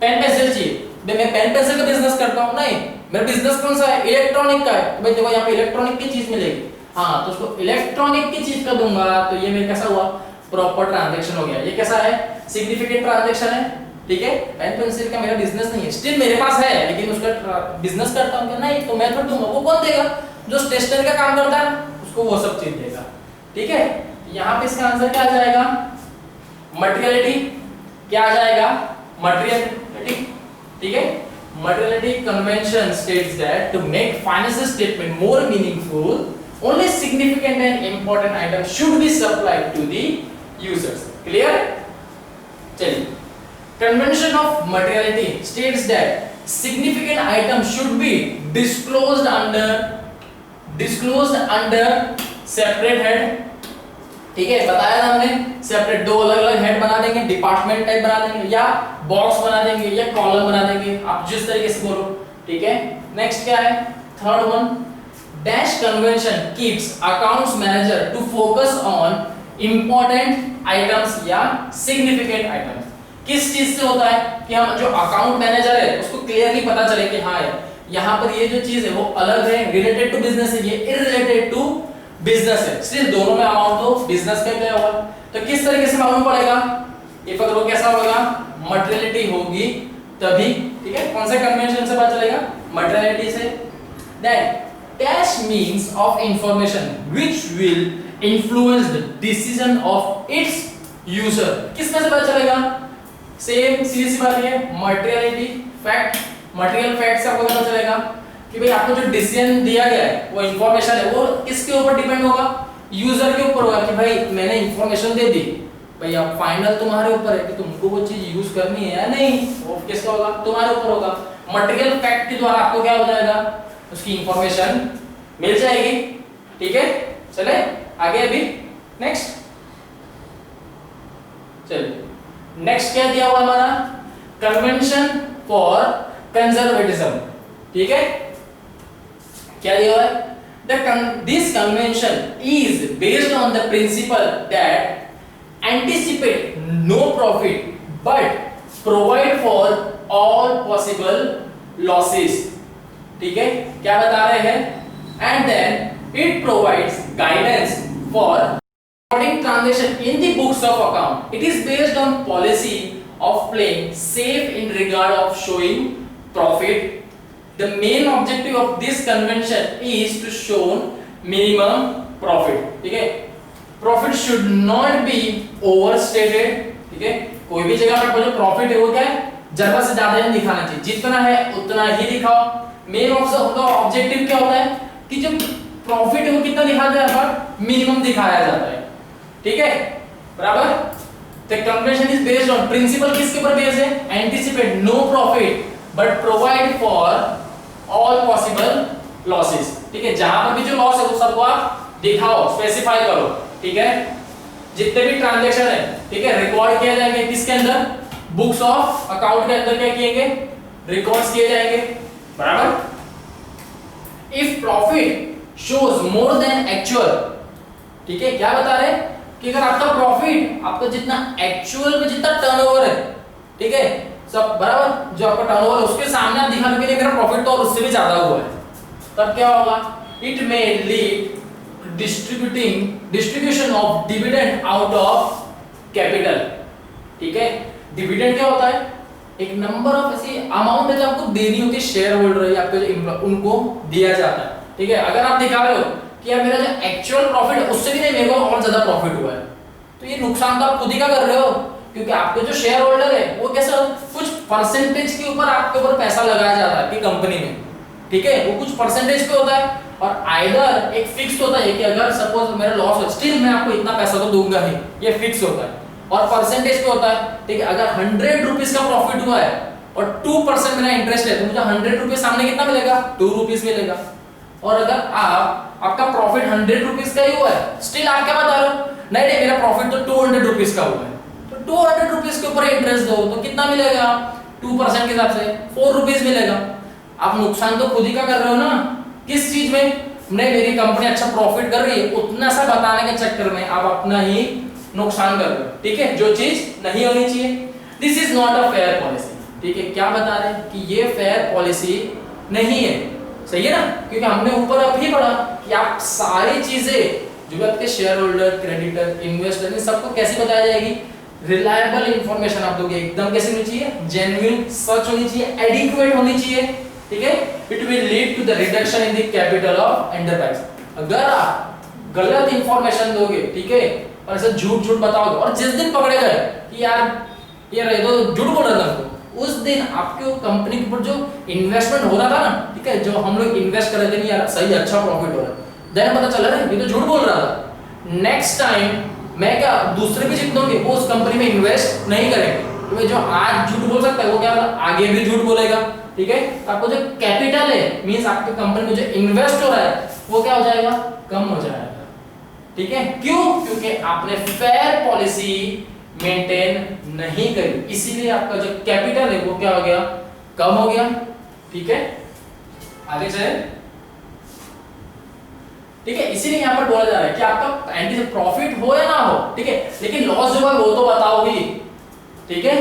पेन पेंसिल चाहिए, मैं पेन पेंसिल का बिजनेस करता हूं, नहीं मेरा बिजनेस कौन सा है, इलेक्ट्रॉनिक का है, तो भाई देखो यहाँ पे इलेक्ट्रॉनिक की चीज मिलेगी, हाँ तो उसको इलेक्ट्रॉनिक की चीज का दूंगा, तो ये मेरा कैसा हुआ, प्रॉपर ट्रांजैक्शन हो गया। ये कैसा है, सिग्निफिकेंट ट्रांजैक्शन है, ठीक है। पेन पेंसिल का मेरा बिजनेस नहीं है, स्टिल मेरे पास है लेकिन उसका बिजनेस करता हूं क्या, नहीं, तो मैं थोड़ा दूंगा, वो कौन देगा, जो स्टेशनरी का काम करता है उसको वो सब चीज देगा, ठीक है। यहाँ पे इसका आंसर क्या आ जाएगा, मटेरियलिटी, क्या आ जाएगा, मटेरियलिटी, ठीक है। Materiality convention states that to make financial statement more meaningful only significant and important item should be supplied to the users, clear. चलिए, convention of materiality states that significant item should be disclosed under separate head, ठीक है। बताया था हमने separate दो अलग अलग head बना देंगे, डिपार्टमेंट टाइप बना देंगे, या बॉक्स बना देंगे, या कॉलम बना देंगे, आप जिस तरीके से बोलो, ठीक है। नेक्स्ट क्या है, third one, dash convention keeps accounts manager to focus on important items या सिग्निफिकेंट आइटम्स। किस चीज से होता है कि हम जो अकाउंट मैनेजर है उसको क्लियरली पता चले कि हाँ यार यहाँ पर ये जो चीज है वो अलग है, रिलेटेड टू बिजनेस है, ये इररिलेटेड टू बिजनेस है, सिर्फ दोनों में अमाउंट तो बिजनेस का गया होगा। तो किस तरीके से मालूम पड़ेगा, ये अगर वो कैसा होगा, मटेरियलिटी होगी तभी, ठीक है। कौन से कन्वेंशन से पता चलेगा, मटेरियलिटी से। Then dash means of information which will influence the decision of its user, किसमें से पता चलेगा, सेम सीधी सी बात है, मटेरियलिटी फैक्ट, मटेरियल फैक्ट से आपको पता चलेगा कि भाई आपको जो डिसीजन दिया गया है वो इंफॉर्मेशन है वो किसके ऊपर डिपेंड होगा, यूजर के ऊपर होगा कि भाई मैंने इंफॉर्मेशन दे दी, भाई अब फाइनल तुम्हारे ऊपर है कि तुमको वो चीज यूज करनी है या नहीं, वो किसका होगा, तुम्हारे ऊपर होगा। मटेरियल फैक्ट के द्वारा आपको क्या हो जाएगा, उसकी इंफॉर्मेशन मिल जाएगी, ठीक है। चले आगे, अभी नेक्स्ट, चलिए नेक्स्ट क्या दिया हुआ हमारा, कन्वेंशन फॉर कंजर्वेटिज्म, ठीक है। क्या दिया हुआ है, this convention is based on the principle that anticipate no profit but provide for all possible losses, ठीक है। क्या बता रहे हैं, and then it provides guidance for recording transaction in the books of account. It is based on policy of playing safe in regard of showing profit. The main objective of this convention is to show minimum profit. ठीक है, profit should not be overstated. ठीक है, कोई भी जगह पर जो profit है वो क्या है, जरूरत से ज्यादा नहीं दिखाना चाहिए, जितना है उतना ही दिखाओ. मेन ऑब्जेक्टिव क्या होता है कि जो प्रॉफिट है वो कितना दिखाया जाता है, मिनिमम दिखाया जाता है. ठीक है, बराबर. The convention is based on principle किसके ऊपर बेस्ड है, anticipate no profit but provide for all possible losses. ठीक है, जहां पर भी जो लॉस है वो सबको आप दिखाओ, स्पेसिफाई करो. ठीक है, जितने भी ट्रांजैक्शन है, ठीक है, रिकॉर्ड किए जाएंगे किसके अंदर, बुक्स ऑफ अकाउंट के अंदर. क्या किएंगे, रिकॉर्ड्स किए जाएंगे. बराबर. If profit shows more than actual. ठीक है, क्या बता रहे हैं कि अगर आपका प्रॉफिट, आपका जितना एक्चुअल में जितना टर्नओवर है, ठीक है, सब बराबर, जो आपका टर्नओवर है उसके सामने आप दिखाने के लिए मेरा प्रॉफिट तो और उससे भी ज्यादा हुआ है, तब क्या होगा, it may lead distribution of dividend out of capital. ठीक है, डिविडेंड क्या होता है, एक नंबर ऑफ ऐसी अमाउंट है जो आपको देनी होती है शेयर होल्डर या आपके जो उनको दिया जाता है. ठीक है, अगर आप दिखा रहे हो कि यार मेरा जो एक्चुअल प्रॉफिट है उससे भी नहीं, मेरे को और ज्यादा प्रॉफिट हुआ है, तो ये नुकसान तो आप खुद ही का कर रहे हो, क्योंकि आपके जो शेयर होल्डर है वो कैसा, कुछ परसेंटेज के ऊपर आपके ऊपर पैसा लगाया जाता है कि कंपनी में. ठीक है, वो कुछ परसेंटेज पे होता है और आइदर एक फिक्स होता है कि अगर सपोज मेरा लॉस हो, स्टिल मैं आपको इतना पैसा तो दूंगा ही, ये फिक्स होता है. और परसेंटेज पे होता है. ठीक है, अगर 100 रुपीस का प्रॉफिट हुआ है और 2% मेरा इंटरेस्ट है, तो मुझे 100 रुपीस सामने कितना मिलेगा, 2 रुपीस मिलेगा. और अगर आपका प्रॉफिट 100 रुपीस का ही हुआ है, स्टिल आप क्या बता रहे हो, नहीं नहीं मेरा प्रॉफिट तो 200 रुपीस का हुआ है, तो 200 रुपीस के ऊपर इंटरेस्ट दो तो कितना मिलेगा, 2% के हिसाब से 4 रुपीस मिलेगा. आप नुकसान तो खुद ही का कर रहे हो ना. किस चीज में, नहीं मेरी कंपनी अच्छा प्रॉफिट कर रही है, उतना सा बताने के चक्कर में आप अपना ही नुकसान कर रहे हो. ठीक है, जो चीज नहीं होनी चाहिए. This is not a fair policy. ठीक है, क्या बता रहे हैं कि ये फेयर पॉलिसी नहीं है. सही है ना, क्योंकि हमने ऊपर अभी पढ़ा कि आप सारी चीजें जो भी आपके शेयर होल्डर, क्रेडिटर, इन्वेस्टर, इन सबको कैसे बताया जाएगी, रिलायबल इंफॉर्मेशन आप दोगे, एकदम कैसे होनी चाहिए, जेन्युइन, सच होनी चाहिए, एडिक्वेट होनी चाहिए. ठीक है, it will lead to the reduction in the capital of enterprise. अगर आप गलत इंफॉर्मेशन दोगे, ठीक है, और ऐसे झूठ बताओगे और जिस दिन पकड़े गए कि यार ये रहे तो झूठ बोल रहा था, उस दिन आपके कंपनी के ऊपर जो इन्वेस्टमेंट हो रहा था ना, ठीक है, जो हम लोग इन्वेस्ट कर रहे थे, नहीं यार सही अच्छा प्रॉफिट हो रहा है, देन पता चला रे ये तो झूठ बोल रहा था. नेक्स्ट टाइम मैं क्या, दूसरे भी जितने होंगे वो उस कंपनी में इन्वेस्ट नहीं करेंगे, तो जो आज झूठ बोल सकता है वो क्या आगे भी झूठ बोलेगा. ठीक है, आपको जो कैपिटल है, मींस आपके कंपनी में जो इन्वेस्ट हो रहा है वो क्या हो जाएगा, कम हो जाएगा. ठीक है, क्यों, क्योंकि आपने फेयर पॉलिसी मेंटेन नहीं करी, इसीलिए आपका जो कैपिटल है वो क्या हो गया, कम हो गया. ठीक है, आगे चले. ठीक है, इसीलिए यहाँ पर बोला जा रहा है कि आपका एंटी प्रॉफिट हो या ना हो, ठीक है, लेकिन लॉस जो है वो तो बताओ ही. ठीक है,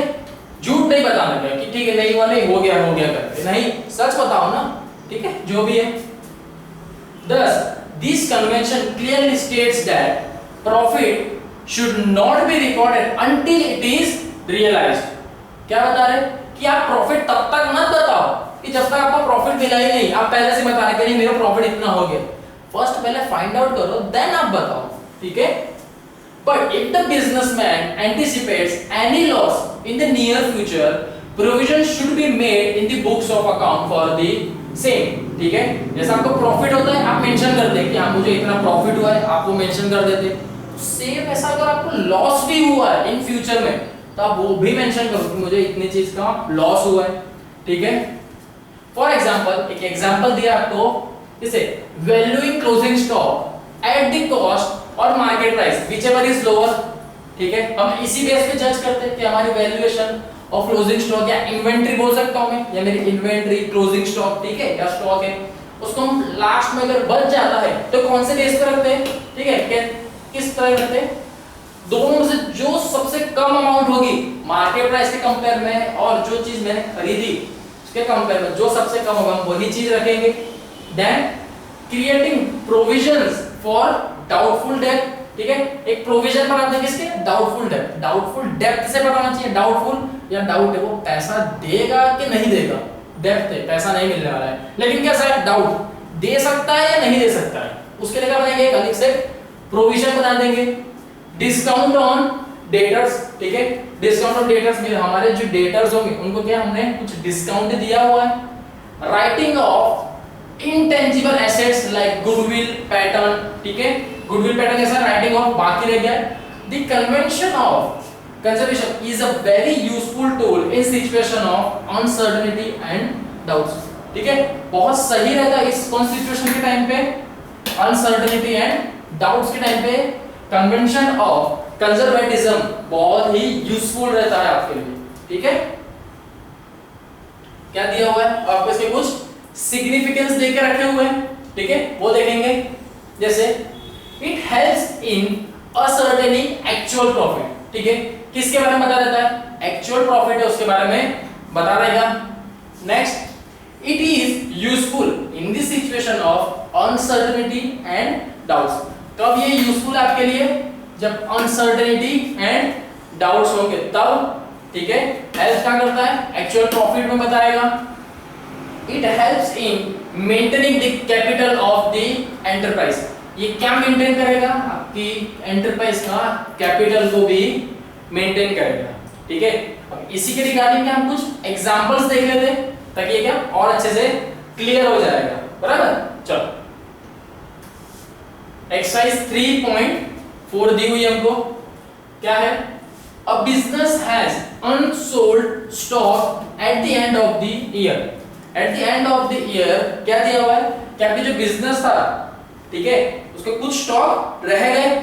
झूठ नहीं बताना है कि ठीक है नहीं हुआ, नहीं हो गया करके, नहीं, सच बताओ ना. ठीक है, जो भी है. Thus, this convention clearly states that profit should not be recorded until it is realized. क्या बता रहे कि आप प्रॉफिट तब तक मत बताओ कि जब तक आपको प्रॉफिट मिला ही नहीं. आप पहले से बताने के लिए मेरा प्रॉफिट इतना हो गया, फर्स्ट पहले फाइंड आउट करो, देन आप बताओ. ठीक है, but if the businessman anticipates any loss in the near future, provision should be made in the books of account for the same. ठीक है, जैसा आपको प्रॉफिट होता है आप मेंशन कर दें कि हाँ मुझे इतना प्रॉफिट हुआ है, आप वो मेंशन कर देते. सेम ऐसा अगर आपको लॉस भी हुआ है इन फ्यूचर में, तो आप वो भी मेंशन करो कि मुझे इतनी चीज का लॉस हुआ है. ठीक है, फॉर एग्जांपल एक एग्जांपल दिया आपको, जैसे valuing closing stock at the cost और market price whichever is lower. ठीक है, हम इसी बेस पे जज करते हैं कि हमारी वैल्यूएशन ऑफ क्लोजिंग स्टॉक या इन्वेंटरी बोल सकता हूं मैं, या मेरी इन्वेंटरी क्लोजिंग स्टॉक, ठीक है, या स्टॉक है, उसको हम लास्ट में अगर बच जाता है तो कौन से बेस पे रखते हैं. ठीक है, किस तरह रखते हैं, दोनों से जो सबसे कम अमाउंट होगी मार्केट प्राइस के कंपेयर में, और जो चीज मैंने खरीदी उसके कंपेयर में जो सबसे कम होगा हम वही चीज रखेंगे. Then creating provisions for doubtful debt. ठीक है, एक प्रोविजन बनाते हैं किसके, डाउटफुल डेप्थ। डाउटफुल डेप्थ से पता होना चाहिए, डाउटफुल या डाउट है वो पैसा देगा कि नहीं देगा, डेप्थ है पैसा नहीं मिलने वाला है, लेकिन कैसा है डाउट, दे सकता है या नहीं दे सकता है, उसके लिए क्या बनाएंगे, एक अलग से प्रोविजन बना देंगे। डिस्काउंट ऑन डेटर्स, ठीक है, डिस्काउंट ऑन डेटर्स में हमारे जो डेटर्स होंगे उनको क्या हमने कुछ डिस्काउंट दिया हुआ है। Writing of intangible assets like goodwill pattern, ठीक है, गुडविल पैटर्न कैसा राइटिंग ऑफ बाकी रह गया। The convention of conservation is a very useful tool in situation of uncertainty and doubts, ठीक है, बहुत सही रहता है इस कौन सिचुएशन के टाइम पे, अनसर्टेनिटी एंड डाउट्स के टाइम पे कन्वेंशन ऑफ कंजर्वेटिज्म बहुत ही यूजफुल रहता है आपके लिए, ठीक है। क्या दिया हुआ है आपको, इसके कुछ सिग्निफिकेंस देके रखे हुए हैं, ठीक है, वो देखेंगे। जैसे it helps in ascertaining actual profit, ठीक है, किसके बारे में बता देता है, एक्चुअल प्रॉफिट है उसके बारे में बता देगा। Next, it is useful in this situation of uncertainty and doubts. कब ये यूजफुल है आपके लिए, जब अनसर्टेनिटी एंड डाउट्स होंगे तब, ठीक है। हेल्प क्या करता है, एक्चुअल प्रॉफिट में बताएगा। It helps in maintaining the capital of the enterprise, ये क्या मेंटेन करेगा, आपकी एंटरप्राइज का कैपिटल को भी मेंटेन करेगा, ठीक है। अब इसी के रिगार्डिंग में हम कुछ एग्जांपल्स देख लेते हैं ताकि ये क्या और अच्छे से क्लियर हो जाएगा, बराबर। चलो एक्सरसाइज 3.4 दी हुई हमको, क्या है, a business has unsold stock at the end of the year. At the end of the year क्या दिया हुआ है कि आपकी जो बिजनेस था, ठीक है, उसके कुछ स्टॉक रह गए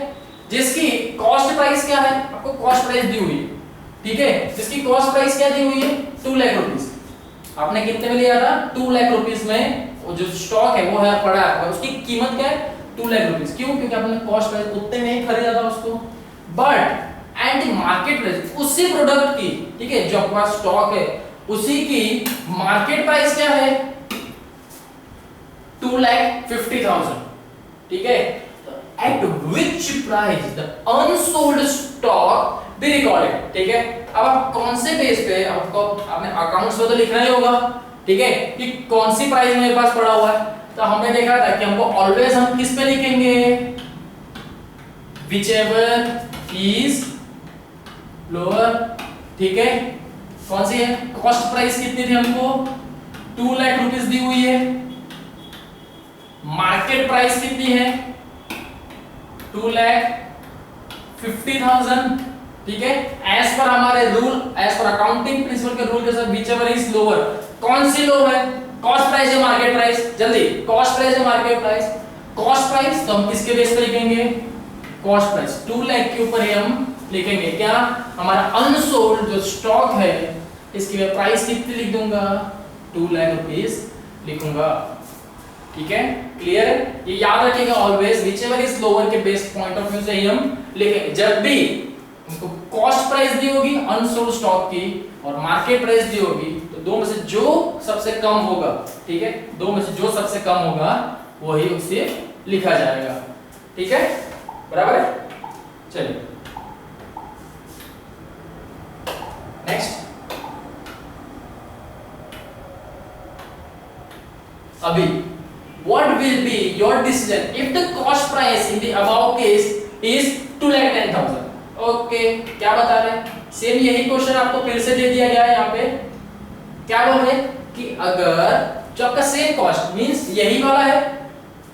जिसकी कॉस्ट प्राइस क्या है, आपको कॉस्ट प्राइस दी हुई है, ठीक है, जिसकी कॉस्ट प्राइस क्या दी हुई है, 2 लाख रुपीस। आपने कितने में लिया था, 2 लाख रुपीस में वो जो स्टॉक है वो है पड़ा है आपका, उसकी कीमत क्या है, 2 लाख रुपीस। क्यों, क्योंकि आपने कॉस्ट प्राइस उतने में ही खरीदा था उसको। But and the market price उसी प्रोडक्ट की, ठीक है, जो आपके पास स्टॉक है उसी की मार्केट प्राइस क्या है, 2,50,000, ठीक है। Eight which price the unsold stock be recorded, ठीक है। अब आप कौन से बेस पे, आपको आपने अकाउंट्स में तो लिखना ही होगा, ठीक है, कि कौन सी प्राइस मेरे पास पड़ा हुआ है। तो हमने देखा था कि हमको ऑलवेज हम किस पे लिखेंगे, whichever is लोअर, ठीक है। कौन सी है, कॉस्ट प्राइस कितनी थी हमको, 2 लाख रुपीस दी हुई है। मार्केट प्राइस कितनी है, 2,50,000, ठीक है। एज पर हमारे rule, as per accounting principle के रूल के साथ whichever is लोअर, कौन सी लो है, कॉस्ट प्राइस या मार्केट प्राइस, जल्दी, कॉस्ट प्राइस या मार्केट प्राइस, कॉस्ट प्राइस। तो हम किसके बेस पे लिखेंगे, कॉस्ट प्राइस, 2 लाख के ऊपर ही हम लिखेंगे क्या, हमारा अनसोल्ड जो स्टॉक है इसकी मैं प्राइस कितनी लिख दूंगा, 2 लाख रुपीस लिखूंगा, ठीक है, क्लियर। ये याद रखिएगा ऑलवेज व्हिचएवर इज लोअर के बेस पॉइंट ऑफ व्यू से ही हम लिखेंगे। जब भी हमको कॉस्ट प्राइस दी होगी अनसोल्ड स्टॉक की और मार्केट प्राइस दी होगी, तो दो में से जो सबसे कम होगा, ठीक है, दो में से जो सबसे कम होगा वही उसे लिखा जाएगा, ठीक है, बराबर है। चलिए नेक्स्ट, अभी what will be your decision if the cost price in the above case is 2,10,000। Okay, क्या बता रहे हैं, सेम यही क्वेश्चन आपको फिर से दे दिया गया है। यहाँ पे क्या बोल रहे हैं कि अगर जो आपका सेम कॉस्ट मींस यही वाला है,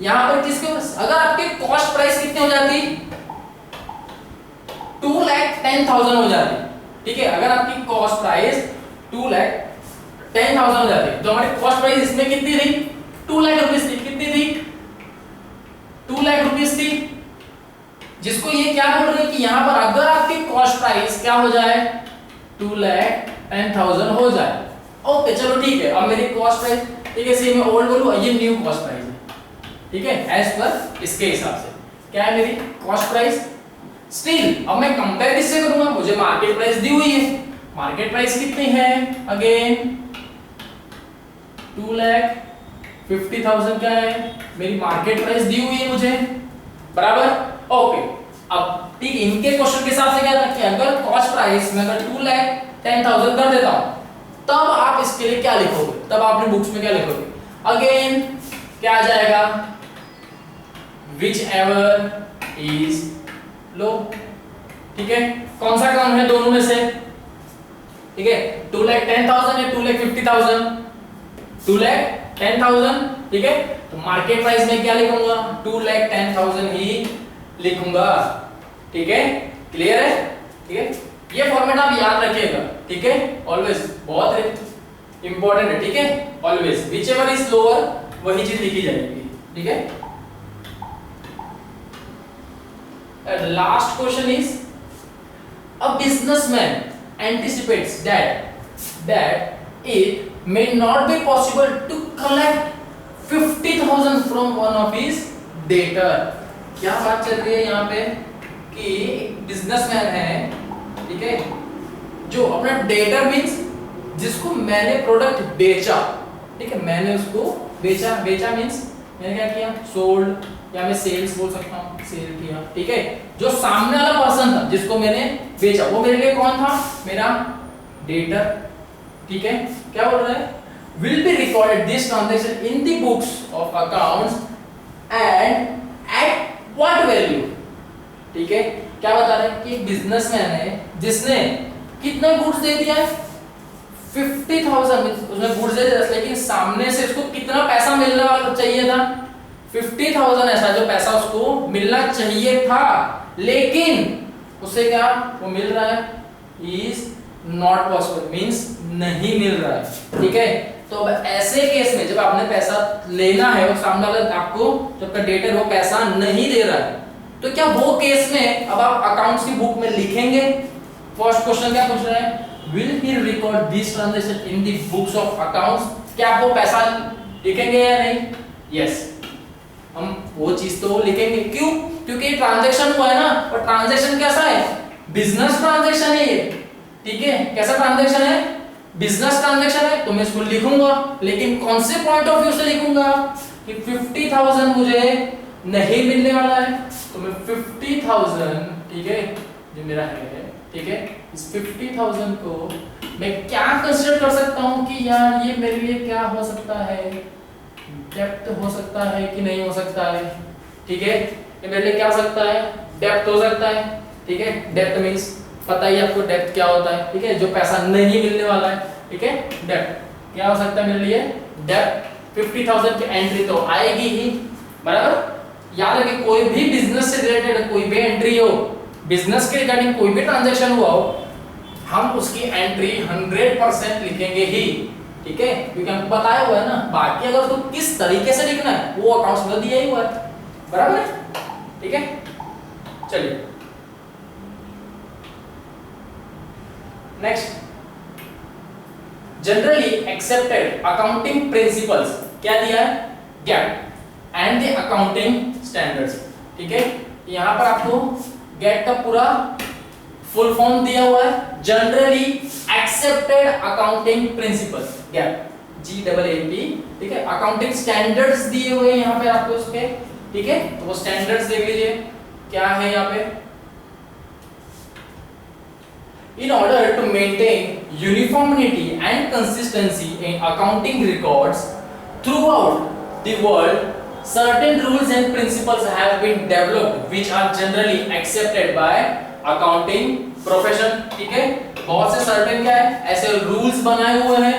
यहाँ पर किसके, अगर आपके कॉस्ट प्राइस कितने हो जाती, 2,10,000 हो जाती, ठीक है। अगर आपकी कॉस्ट प्राइस 2,10,000 हो जाती, तो हमारी कॉस्ट प्राइस इसमें कितनी थी, 2 लाख रुपीस थी, कितनी थी, 2 लाख रुपीस थी। जिसको ये क्या बोल रहे हैं कि यहाँ पर अगर आपकी कॉस्ट प्राइस क्या हो जाए, 2,10,000 हो जाए, ओके चलो ठीक है। अब मेरी कॉस्ट प्राइस, ठीक है, सेम मैं ओल्ड बोलूं, ये न्यू कॉस्ट प्राइस है, ठीक है, एज पर इसके हिसाब से क्या है मेरी कॉस्ट प्राइस। स्टिल अब मैं कंपेयर किससे करूंगा, मुझे मार्केट प्राइस दी हुई है, मार्केट प्राइस कितनी है, अगेन 2,50,000 क्या है मेरी मार्केट प्राइस दी हुई है मुझे, बराबर। ओके, अब ठीक इनके क्वेश्चन के हिसाब से क्या था कि अगर कॉस्ट प्राइस में अगर 2,10,000 कर देता हूं तब आप इसके लिए क्या लिखोगे, तब आपने बुक्स में क्या लिखोगे? अगेन क्या आ जाएगा? Which ever is low. ठीक है, कौन सा कम है दोनों में से? ठीक है, 2,10,000 या 2,50,000? 2,10,000। ठीक है, तो मार्केट प्राइस में क्या लिखूंगा? 2,10,000 ही लिखूंगा। ठीक है, क्लियर है? ठीक है, ये फॉर्मेट आप याद रखिएगा। ठीक है, ऑलवेज बहुत इंपॉर्टेंट है। ठीक है, always which ever is lower वही चीज लिखी जाएगी। ठीक है, last question is a businessman anticipates that it may not be possible to collect 50,000 from one of his debtor। क्या बात चल रही है यहाँ पे कि बिजनेसमैन है, ठीक है, जो अपना डेटर मींस जिसको मैंने प्रोडक्ट बेचा। ठीक है, मैंने उसको बेचा, बेचा मींस मैंने क्या किया? सोल्ड, या मैं सेल्स बोल सकता हूँ, सेल किया। ठीक है, जो सामने वाला पर्सन था जिसको मैंने बेचा वो मेरे लिए कौन था? मेरा डेटर। ठीक है, क्या बोल रहा है? Will be recorded this transaction in the books of accounts and at what value. ठीक है, क्या बता रहे हैं कि एक बिजनेसमैन है जिसने कितना गुड्स दे दिया है? 50,000। उसने गुड्स दे दिया, लेकिन सामने से उसको कितना पैसा मिलने वाला चाहिए था? 50,000 ऐसा जो पैसा उसको मिलना चाहिए था, लेकिन उसे क्या वो मिल रहा है? इज नॉट पॉसिबल मींस नहीं मिल रहा है। ठीक है, तो अब ऐसे केस में जब आपने पैसा लेना है और सामने वाला आपको जब का डेटर वो पैसा नहीं दे रहा है, तो क्या वो केस में अब आप अकाउंट्स की बुक में लिखेंगे? फर्स्ट क्वेश्चन क्या पूछ रहा है? Will he record this transaction in the books of accounts? क्या आप वो पैसा लिखेंगे या नहीं? यस, हम वो चीज तो लिखेंगे। क्यों? क्योंकि ट्रांजैक्शन हुआ है ना, और ट्रांजैक्शन कैसा है? बिजनेस ट्रांजैक्शन है ये। ठीक है, कैसा ट्रांजैक्शन है? बिजनेस ट्रांजैक्शन है, तो मैं इसको लिखूंगा, लेकिन कौन से पॉइंट ऑफ व्यू से लिखूंगा कि 50,000 मुझे नहीं मिलने वाला है, तो मैं 50,000, ठीक है, जो मेरा है, ठीक है, इस 50,000 को मैं क्या कंसीडर कर सकता हूं कि यार ये मेरे लिए क्या हो सकता है? डेप्थ हो सकता है कि नहीं हो सकता है? ठीक है, ये मेरे लिए क्या हो सकता है? डेप्थ हो सकता है। ठीक है, डेप्थ मींस पता ही आपको डेप्थ क्या होता है। ठीक है, जो पैसा नहीं मिलने वाला है। ठीक है, डेप्थ क्या हो सकता है मेरे लिए? डेप्थ 50,000 की एंट्री तो आएगी ही, बराबर। याद रखिए, कोई भी बिजनेस से रिलेटेड कोई भी एंट्री हो, बिजनेस के रिगार्डिंग कोई भी ट्रांजैक्शन हुआ हो, हम उसकी एंट्री 100% लिखेंगे ही। ठीक है, क्योंकि हमको बताया हुआ है ना। बाकी अगर तो किस तरीके से लिखना है वो अकाउंट्स में दिया ही हुआ है, बराबर है। ठीक है, चलिए next, generally accepted accounting principles क्या दिया है? Gap and the accounting standards. ठीक है, यहां पर आपको गैप का पूरा फुल फॉर्म दिया हुआ है, generally accepted accounting principles, gap, GAAP। ठीक है, अकाउंटिंग स्टैंडर्ड्स दिए हुए हैं यहां पे आपको उसके। ठीक है, तो वो स्टैंडर्ड्स देख लीजिए क्या है यहां पे। In order to maintain uniformity and consistency in accounting records throughout the world, certain rules and principles have been developed which are generally accepted by accounting profession। ठीक है, बहुत से certain क्या है? ऐसे rules बनाए हुए हैं,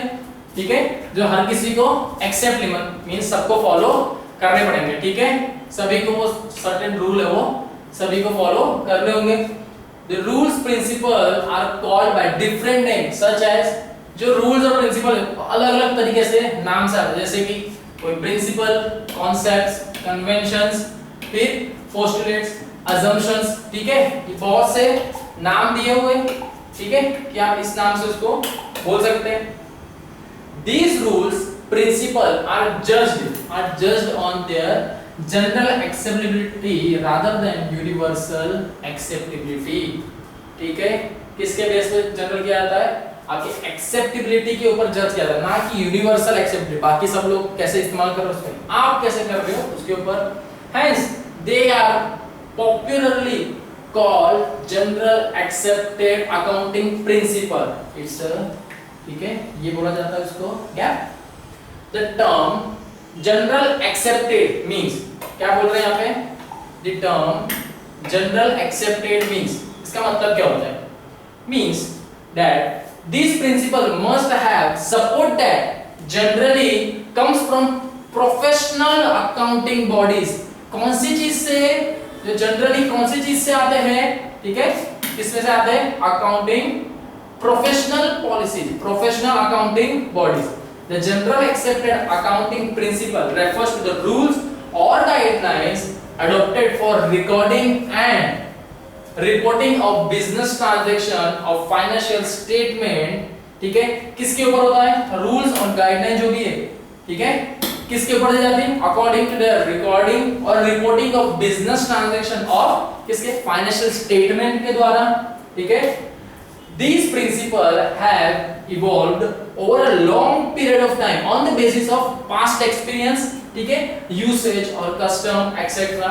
ठीक है, जो हर किसी को accept मीन्स सबको फॉलो करने पड़ेंगे। ठीक है, सभी को वो certain rule है वो सभी को फॉलो करने होंगे। The rules principle are called by different names such as, जो rules और principle अलग-अलग तरीके से नाम से आते हैं, जैसे कि कोई principle, concepts, conventions, फिर postulates, assumptions। ठीक है, ये बहुत से नाम दिए हुए, ठीक है, कि आप इस नाम से उसको बोल सकते हैं। These rules principle are judged on their general acceptability rather than universal acceptability. ठीक है, किसके बेस पे जनरल किया जाता है? आपकी एक्सेप्टेबिलिटी के ऊपर जज किया जाता है, ना कि यूनिवर्सल एक्सेप्टेबिलिटी। बाकी सब लोग कैसे इस्तेमाल कर रहे हो, आप कैसे कर रहे हो उसके ऊपर। Hence they are popularly called general accepted accounting principle. It's a, ठीक है, ये बोला जाता है उसको क्या? The term general accepted means, क्या बोल रहे हैं यहाँ पे? The term general accepted means, इसका मतलब क्या होता है? Means that this principle must have support that generally comes from professional accounting bodies. कौन सी चीज से, जो जनरली कौन सी चीज से आते हैं, ठीक है, किसमें से आते हैं? Accounting professional policy, professional accounting bodies. The general accepted accounting principle refers to the rules और guidelines adopted for recording and reporting of business transaction of financial statement. ठीक है, किसके ऊपर होता है? रूल्स और गाइडलाइन जो भी है, ठीक है, किसके ऊपर दी जाती है? अकॉर्डिंग टू द रिकॉर्डिंग और reporting of business transaction of किसके? फाइनेंशियल स्टेटमेंट के द्वारा. ठीक है, these principles have evolved over a long period of time on the basis of past experience, ठीक है, usage और custom etc.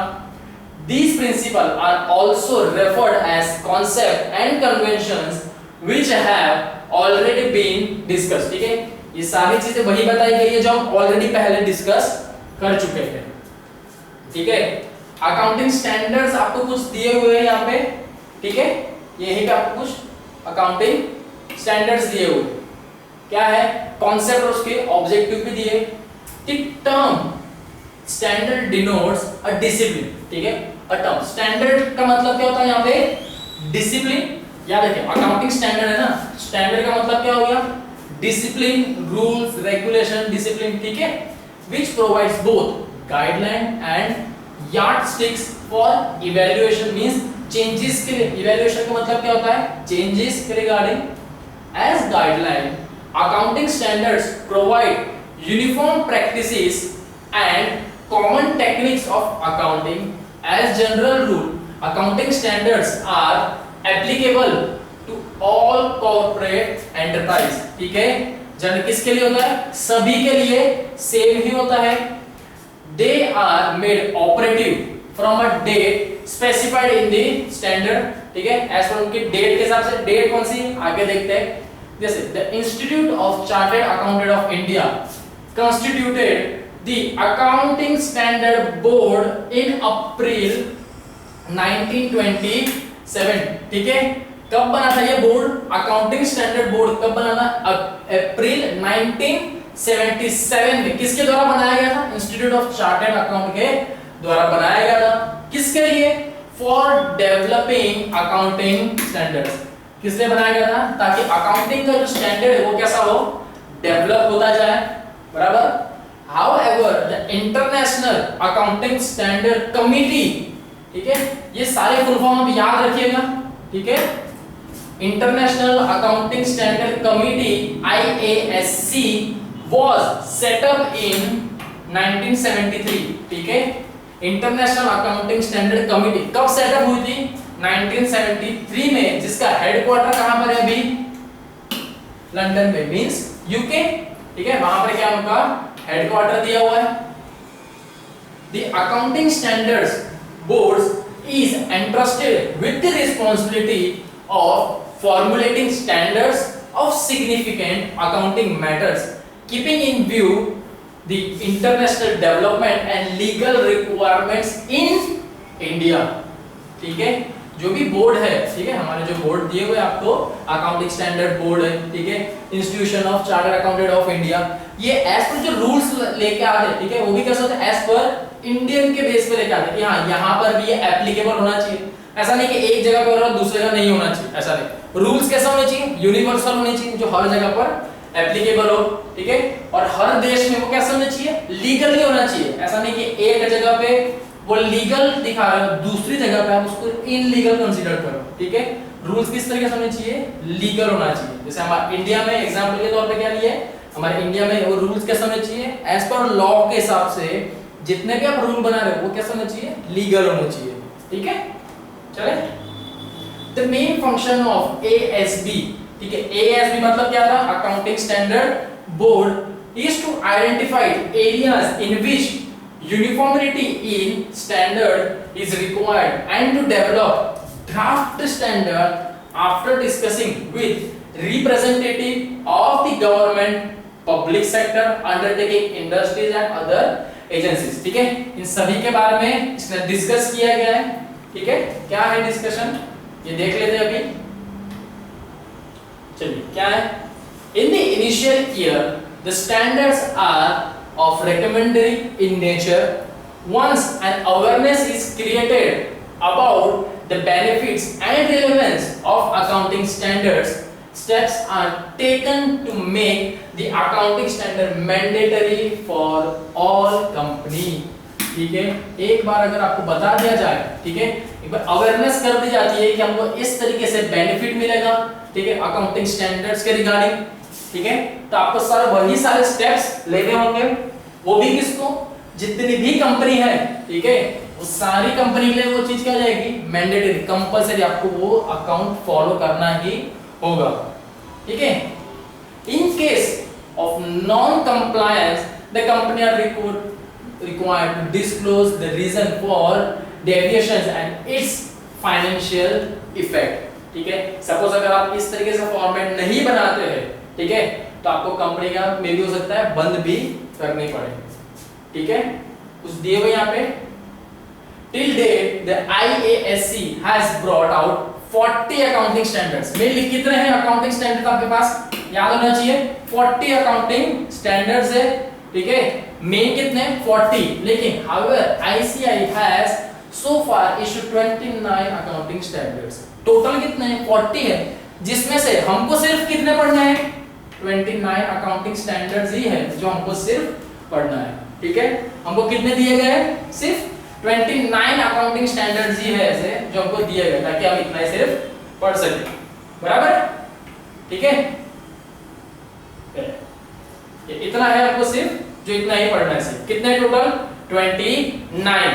These principles are also referred as concept and conventions which have already been discussed. ठीक है, ये सारी चीजें वही बताई गई है जो हम ऑलरेडी पहले डिस्कस कर चुके थे. ठीक है, अकाउंटिंग स्टैंडर्ड्स आपको कुछ दिए हुए हैं यहाँ पे. ठीक है, यही का आपको कुछ अकाउंटिंग स्टैंडर्ड्स दिए हुए. क्या है? कॉन्सेप्ट और उसके ऑब्जेक्टिव भी दिए. ठीक, term standard denotes a discipline. ठीक है, अ टर्म स्टैंडर्ड का मतलब क्या होता है यहाँ पे? डिसिप्लिन. याद रखिए, अकाउंटिंग स्टैंडर्ड है ना, स्टैंडर्ड का मतलब क्या हो गया? Discipline, rules, regulation, discipline. ठीक है, which provides both guideline and yardsticks for evaluation. means changes के लिए, evaluation का मतलब क्या होता है? changes के regarding. as guideline, accounting standards provide uniform practices and common techniques of accounting. as general rule, accounting standards are applicable to all corporate enterprise. ठीक है, जन किसके लिए होता है? सभी के लिए सेम ही होता है. They are made operative from a date specified in the standard. ठीक है, as per उनकी डेट के हिसाब से. डेट कौन सी? आगे देखते हैं. जैसे the Institute of Chartered Accountants of India constituted the Accounting Standard Board in April 1927. ठीक है, कब बना था ये बोर्ड? अकाउंटिंग स्टैंडर्ड बोर्ड कब बना था? अप्रैल 1977 में. किसके द्वारा बनाया गया था? इंस्टीट्यूट ऑफ चार्टर्ड अकाउंट के द्वारा बनाया गया था. किसके लिए? For developing accounting standards. किस लिए बनाया गया था? ताकि अकाउंटिंग का जो स्टैंडर्ड है वो कैसा हो? डेवलप होता जाए. बराबर. However the international accounting standard committee, ठीक है, ये सारे फुल फॉर्म आप याद रखिएगा. ठीक है, International Accounting Standard Committee IASC was set up in 1973. ठीक है, इंटरनेशनल अकाउंटिंग स्टैंडर्ड कमिटी कब सेटअप हुई थी? 1973 में, जिसका हेडक्वार्टर कहां पर है अभी? लंदन में, मींस यूके. ठीक है, वहां पर क्या उनका हेडक्वार्टर दिया हुआ है. The Accounting Standards Board is entrusted with the responsibility of formulating standards of significant accounting matters, keeping in view the international development and legal requirements in India. ठीक है, जो भी बोर्ड है, ठीक है, हमारे जो बोर्ड दिए हुए आपको, अकाउंटिंग स्टैंडर्ड बोर्ड है, ठीक है, institution of chartered accountant of India, ये एज पर जो रूल्स लेके आते हैं, ठीक है, वो भी कैसे होता है? एज पर इंडियन के बेस पे लेके आते हैं कि हाँ यहाँ पर भी ये एप्लीकेबल होना चाहिए. ऐसा नहीं कि एक जगह पे हो रहा है दूसरी जगह नहीं होना चाहिए. ऐसा नहीं. रूल्स कैसा होने चाहिए? यूनिवर्सल होने चाहिए, जो हर जगह पर एप्लीकेबल हो. ठीक है, और हर देश में वो कैसा होना चाहिए? लीगली होना चाहिए. ऐसा नहीं कि एक जगह पे वो लीगल दिखा रहे हो, दूसरी जगह पे आप उसको इनलीगल कंसीडर करो. ठीक है, रूल्स किस तरीके से होने चाहिए? लीगल होना चाहिए. जैसे हमारे इंडिया में एग्जांपल के तौर पे क्या लिए, हमारे इंडिया में वो रूल्स कैसे होने चाहिए? एज पर लॉ के हिसाब से जितने भी आप रूल बना रहे हो वो कैसे होना चाहिए? लीगल होना चाहिए. ठीक है, चले. The main function of ASB, ठीक है, ASB मतलब क्या था? Accounting standard board is to identify areas in which uniformity in standard is required and to develop draft standard after discussing with representative of the government, public sector, undertaking, industries and other agencies. ठीक है, इन सभी के बारे में इसने discuss किया गया है. ठीक है, क्या है डिस्कशन ये देख लेते हैं अभी. चलिए क्या है. In the initial year the standards are of recommendatory in nature. Once an awareness is created about the benefits and relevance of accounting standards, steps are taken to make the accounting standard mandatory for all company. ठीक है, एक बार अगर आपको बता दिया जाए, ठीक है, एक बार अवेयरनेस कर दी जाती है कि हमको इस तरीके से बेनिफिट मिलेगा, ठीक है, अकाउंटिंग स्टैंडर्ड्स के रिगार्डिंग, ठीक है, तो आपको सारे वही सारे स्टेप्स लेने होंगे. वो भी किसको, जितनी भी कंपनी है, ठीक है, वो सारी कंपनी के लिए वो चीज क्या हो जाएगी, मैंडेटरी, कंपलसरी, आपको वो अकाउंट फॉलो करना ही होगा. ठीक है. In case of non compliance the company are required to disclose the reason for deviations and its financial effect. ठीक है, सपोज अगर आप इस तरीके से फॉर्मेट नहीं बनाते हैं, ठीक है, तो आपको कंपनी का मे भी हो सकता है बंद भी करनी पड़े. ठीक है, कुछ दिए हुए यहाँ पे. Till date the IASC has brought out 40 accounting standards. Mainly कितने हैं अकाउंटिंग स्टैंडर्ड आपके पास, याद होना चाहिए 40 अकाउंटिंग स्टैंडर्ड्स है. ठीक है, मेन कितने 40, लेकिन however ICAI has so far issued 29 accounting standards. Total कितने हैं 40 है, जिसमें से हमको सिर्फ कितने पढ़ना है 29 अकाउंटिंग स्टैंडर्ड्स ही है जो हमको सिर्फ पढ़ना है. ठीक है, हमको कितने दिए गए हैं, सिर्फ 29 अकाउंटिंग स्टैंडर्ड्स ही है ऐसे जो हमको दिए गए, ताकि हम इतना ही सिर्फ पढ़ सकें. बराबर. ठीक है, इतना है आपको सिर्फ जो इतना ही पढ़ना है. सिर्फ कितने टोटल 29.